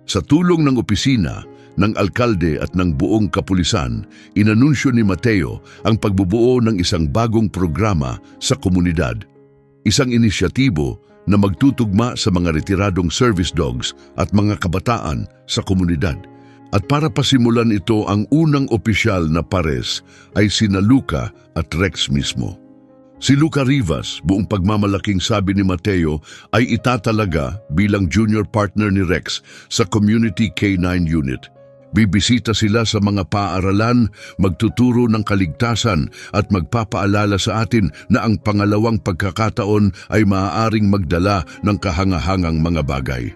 Speaker 1: Sa tulong ng opisina, ng alkalde at ng buong kapulisan, inanunsyo ni Mateo ang pagbubuo ng isang bagong programa sa komunidad. Isang inisyatibo na magtutugma sa mga retiradong service dogs at mga kabataan sa komunidad. At para pasimulan ito, ang unang opisyal na pares ay sina Luca at Rex mismo. Si Luca Rivas, buong pagmamalaking sabi ni Mateo, ay itatalaga bilang junior partner ni Rex sa Community K9 Unit. Bibisita sila sa mga paaralan, magtuturo ng kaligtasan at magpapaalala sa atin na ang pangalawang pagkakataon ay maaaring magdala ng kahangahangang mga bagay.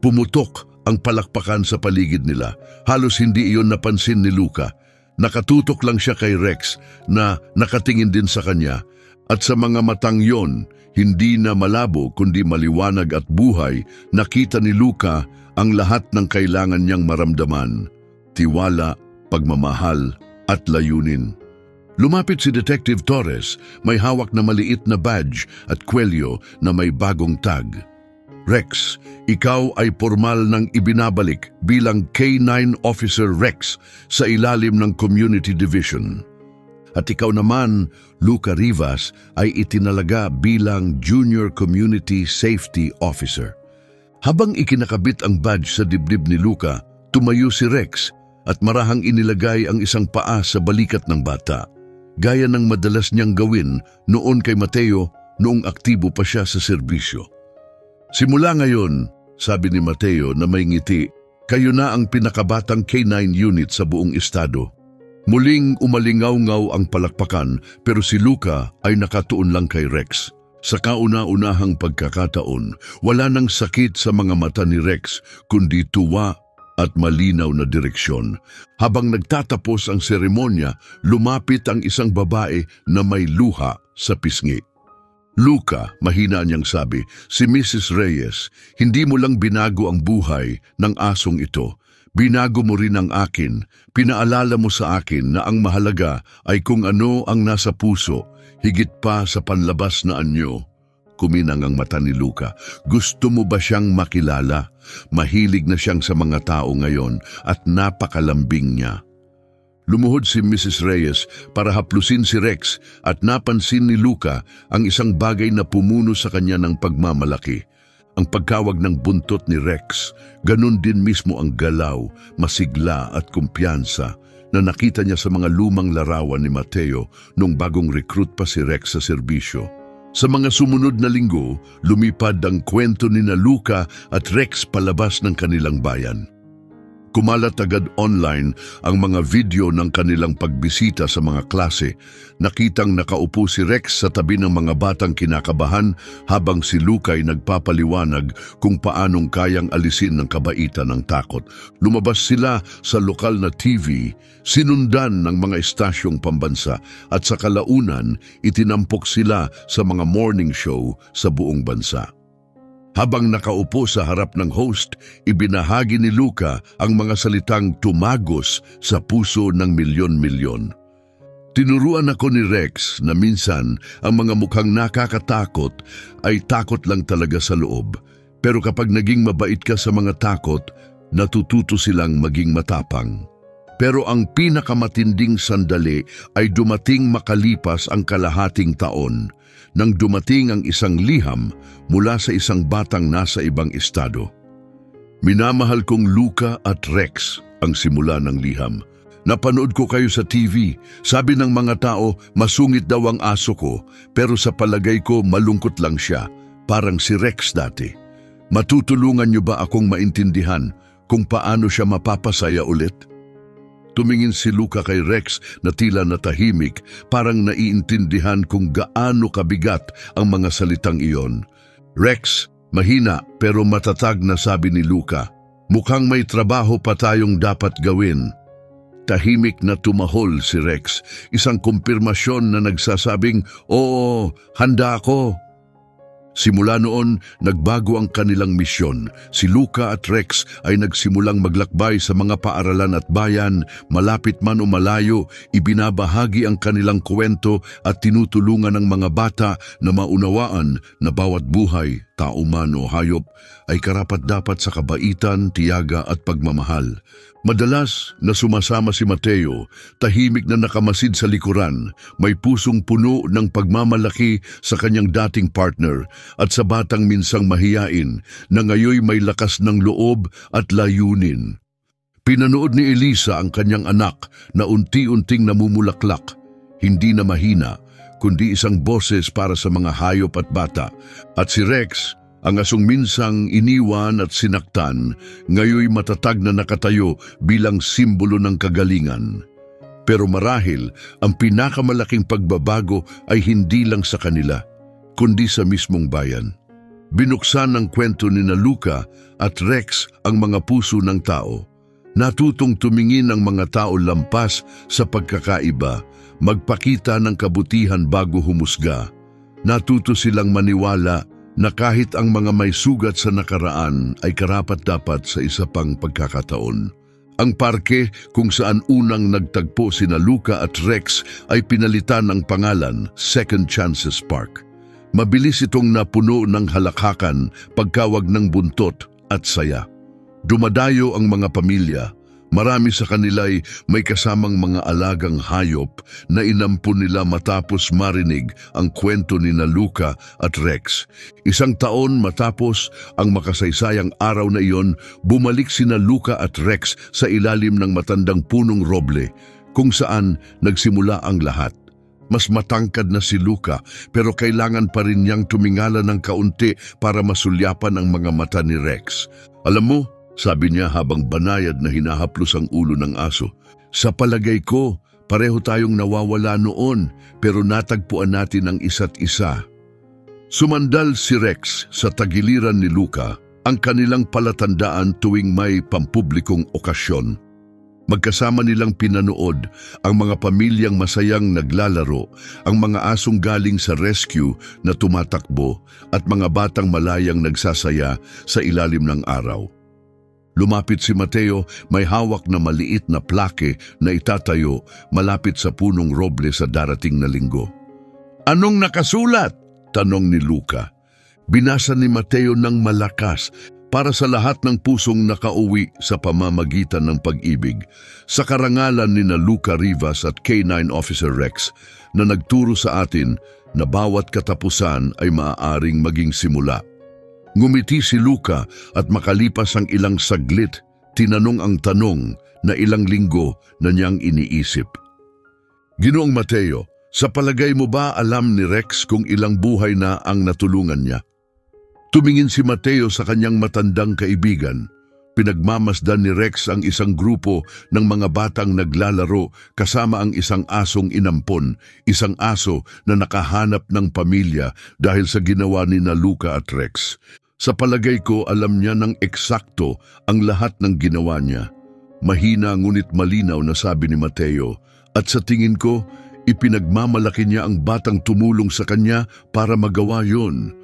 Speaker 1: Pumutok ang palakpakan sa paligid nila. Halos hindi iyon napansin ni Luca. Nakatutok lang siya kay Rex na nakatingin din sa kanya. At sa mga matang yon, hindi na malabo kundi maliwanag at buhay, nakita ni Luca ang lahat ng kailangan niyang maramdaman, tiwala, pagmamahal at layunin. Lumapit si Detective Torres, may hawak na maliit na badge at kwelyo na may bagong tag. Rex, ikaw ay formal nang ibinabalik bilang K9 Officer Rex sa ilalim ng Community Division. At ikaw naman, Luca Rivas, ay itinalaga bilang Junior Community Safety Officer. Habang ikinakabit ang badge sa dibdib ni Luca, tumayo si Rex at marahang inilagay ang isang paa sa balikat ng bata. gaya ng madalas niyang gawin noon kay Mateo noong aktibo pa siya sa serbisyo. Simula ngayon, sabi ni Mateo na may ngiti, kayo na ang pinakabatang K9 unit sa buong estado. Muling umalingaw-ngaw ang palakpakan pero si Luca ay nakatuon lang kay Rex. Sa kauna-unahang pagkakataon, wala nang sakit sa mga mata ni Rex kundi tuwa at malinaw na direksyon. Habang nagtatapos ang seremonya, lumapit ang isang babae na may luha sa pisngi. Luca, mahina niyang sabi, si Mrs. Reyes, hindi mo lang binago ang buhay ng asong ito. Binago mo rin ang akin. Pinaalala mo sa akin na ang mahalaga ay kung ano ang nasa puso, higit pa sa panlabas na anyo. Kuminang ang mata ni Luca. Gusto mo ba siyang makilala? Mahilig na siyang sa mga tao ngayon at napakalambing niya. Lumuhod si Mrs. Reyes para haplusin si Rex at napansin ni Luca ang isang bagay na pumuno sa kanya ng pagmamalaki. Ang pagkawag ng buntot ni Rex, ganun din mismo ang galaw, masigla at kumpiyansa na nakita niya sa mga lumang larawan ni Mateo nung bagong recruit pa si Rex sa serbisyo. Sa mga sumunod na linggo, lumipad ang kwento ni Luca at Rex palabas ng kanilang bayan. Kumalat agad online ang mga video ng kanilang pagbisita sa mga klase. Nakitang nakaupo si Rex sa tabi ng mga batang kinakabahan habang si Luca ay nagpapaliwanag kung paanong kayang alisin ng kabaitan ng takot. Lumabas sila sa lokal na TV, sinundan ng mga estasyong pambansa at sa kalaunan itinampok sila sa mga morning show sa buong bansa. Habang nakaupo sa harap ng host, ibinahagi ni Luca ang mga salitang tumagos sa puso ng milyon-milyon. Tinuruan ako ni Rex na minsan ang mga mukhang nakakatakot ay takot lang talaga sa loob. Pero kapag naging mabait ka sa mga takot, natututo silang maging matapang. Pero ang pinakamatinding sandali ay dumating makalipas ang kalahating taon nang dumating ang isang liham mula sa isang batang nasa ibang estado. Minamahal kong Luca at Rex ang simula ng liham. Napanood ko kayo sa TV. Sabi ng mga tao, masungit daw ang aso ko, pero sa palagay ko malungkot lang siya, parang si Rex dati. Matutulungan niyo ba akong maintindihan kung paano siya mapapasaya ulit? Tumingin si Luca kay Rex na tila natahimik, parang naiintindihan kung gaano kabigat ang mga salitang iyon. Rex, mahina pero matatag na sabi ni Luca, mukhang may trabaho pa tayong dapat gawin. Tahimik na tumahol si Rex, isang kumpirmasyon na nagsasabing, oo, handa ako. Simula noon, nagbago ang kanilang misyon. Si Luca at Rex ay nagsimulang maglakbay sa mga paaralan at bayan, malapit man o malayo, ibinabahagi ang kanilang kwento at tinutulungan ng mga bata na maunawaan na bawat buhay, tao man o hayop, ay karapat-dapat sa kabaitan, tiyaga at pagmamahal. Madalas na sumasama si Mateo, tahimik na nakamasid sa likuran, may pusong puno ng pagmamalaki sa kanyang dating partner at sa batang minsang mahiyain na ngayoy may lakas ng loob at layunin. Pinanood ni Elisa ang kanyang anak na unti-unting namumulaklak, hindi na mahina, kundi isang boses para sa mga hayop at bata, at si Rex, ang asong minsang iniwan at sinaktan, ngayoy matatag na nakatayo bilang simbolo ng kagalingan. Pero marahil, ang pinakamalaking pagbabago ay hindi lang sa kanila, kundi sa mismong bayan. Binuksan ng kwento ni Luca at Rex ang mga puso ng tao. Natutong tumingin ang mga tao lampas sa pagkakaiba, magpakita ng kabutihan bago humusga. Natuto silang maniwala na kahit ang mga may sugat sa nakaraan ay karapat-dapat sa isa pang pagkakataon. Ang parke kung saan unang nagtagpo sina Luca at Rex ay pinalitan ng pangalan Second Chances Park. Mabilis itong napuno ng halakhakan, pagkawag ng buntot at saya. Dumadayo ang mga pamilya. Marami sa kanila'y may kasamang mga alagang hayop na inampun nila matapos marinig ang kwento ni Luca at Rex. Isang taon matapos ang makasaysayang araw na iyon, bumalik sina Luca at Rex sa ilalim ng matandang punong roble, kung saan nagsimula ang lahat. Mas matangkad na si Luca pero kailangan pa rin niyang tumingala ng kaunti para masulyapan ang mga mata ni Rex. Alam mo, sabi niya habang banayad na hinahaplos ang ulo ng aso, sa palagay ko, pareho tayong nawawala noon pero natagpuan natin ang isa't isa. Sumandal si Rex sa tagiliran ni Luca, ang kanilang palatandaan tuwing may pampublikong okasyon. Magkasama nilang pinanood ang mga pamilyang masayang naglalaro, ang mga asong galing sa rescue na tumatakbo at mga batang malayang nagsasaya sa ilalim ng araw. Lumapit si Mateo, may hawak na maliit na plake na itatayo malapit sa punong roble sa darating na linggo. "Anong nakasulat?" tanong ni Luca. Binasa ni Mateo ng malakas, "Para sa lahat ng pusong nakauwi sa pamamagitan ng pag-ibig, sa karangalan ni na Luca Rivas at K9 Officer Rex na nagturo sa atin na bawat katapusan ay maaaring maging simula." Ngumiti si Luca at makalipas ang ilang saglit, tinanong ang tanong na ilang linggo na niyang iniisip. "Ginoong Mateo, sa palagay mo ba alam ni Rex kung ilang buhay na ang natulungan niya?" Tumingin si Mateo sa kanyang matandang kaibigan. Pinagmamasdan ni Rex ang isang grupo ng mga batang naglalaro kasama ang isang asong inampon, isang aso na nakahanap ng pamilya dahil sa ginawa ni na Luca at Rex. Sa palagay ko, alam niya ng eksakto ang lahat ng ginawa niya. Mahina ngunit malinaw na sabi ni Mateo, at sa tingin ko, ipinagmamalaki niya ang batang tumulong sa kanya para magawa yon.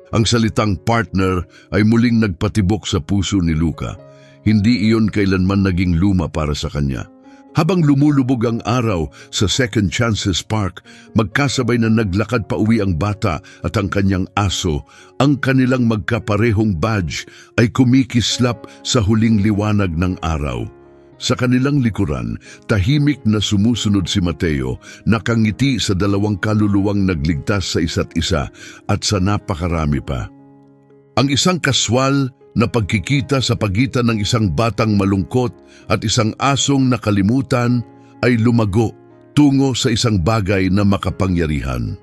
Speaker 1: Ang salitang partner ay muling nagpatibok sa puso ni Luca. Hindi iyon kailanman naging luma para sa kanya. Habang lumulubog ang araw sa Second Chances Park, magkasabay na naglakad pa uwi ang bata at ang kanyang aso. Ang kanilang magkaparehong badge ay kumikislap sa huling liwanag ng araw. Sa kanilang likuran, tahimik na sumusunod si Mateo, nakangiti sa dalawang kaluluwang nagligtas sa isa't isa at sa napakarami pa. Ang isang kaswal na pagkikita sa pagitan ng isang batang malungkot at isang asong nakalimutan ay lumago tungo sa isang bagay na makapangyarihan.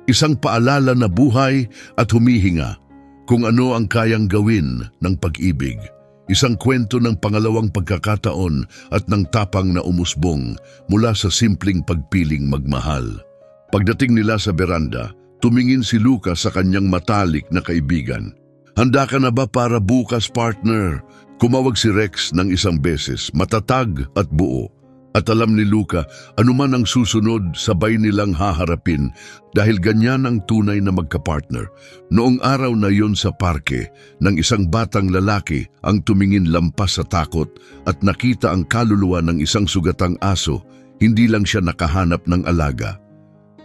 Speaker 1: Isang paalala na buhay at humihinga kung ano ang kayang gawin ng pag-ibig. Isang kwento ng pangalawang pagkakataon at ng tapang na umusbong mula sa simpleng pagpiling magmahal. Pagdating nila sa beranda, tumingin si Luca sa kanyang matalik na kaibigan. "Handa ka na ba para bukas, partner?" Kumawag si Rex ng isang beses, matatag at buo. At alam ni Luca, anuman ang susunod, sabay nilang haharapin dahil ganyan ang tunay na magkapartner. Noong araw na yon sa parke, ng isang batang lalaki ang tumingin lampas sa takot at nakita ang kaluluwa ng isang sugatang aso, hindi lang siya nakahanap ng alaga.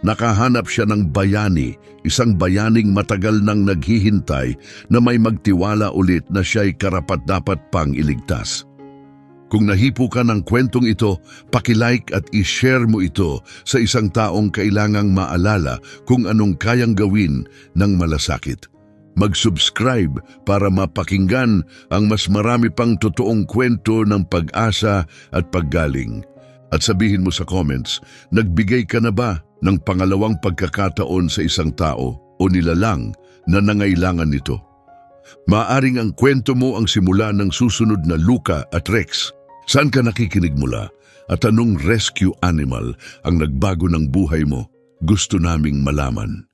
Speaker 1: Nakahanap siya ng bayani, isang bayaning matagal nang naghihintay na may magtiwala ulit na siya'y karapat-dapat pang iligtas. Kung nahipo ka ng kwentong ito, paki-like at i-share mo ito sa isang taong kailangang maalala kung anong kayang gawin ng malasakit. Mag-subscribe para mapakinggan ang mas marami pang totoong kwento ng pag-asa at paggaling. At sabihin mo sa comments, nagbigay ka na ba ng pangalawang pagkakataon sa isang tao o nilalang na nangailangan nito? Maaring ang kwento mo ang simula ng susunod na Luca at Rex. Saan ka nakikinig mula? At anong rescue animal ang nagbago ng buhay mo? Gusto naming malaman.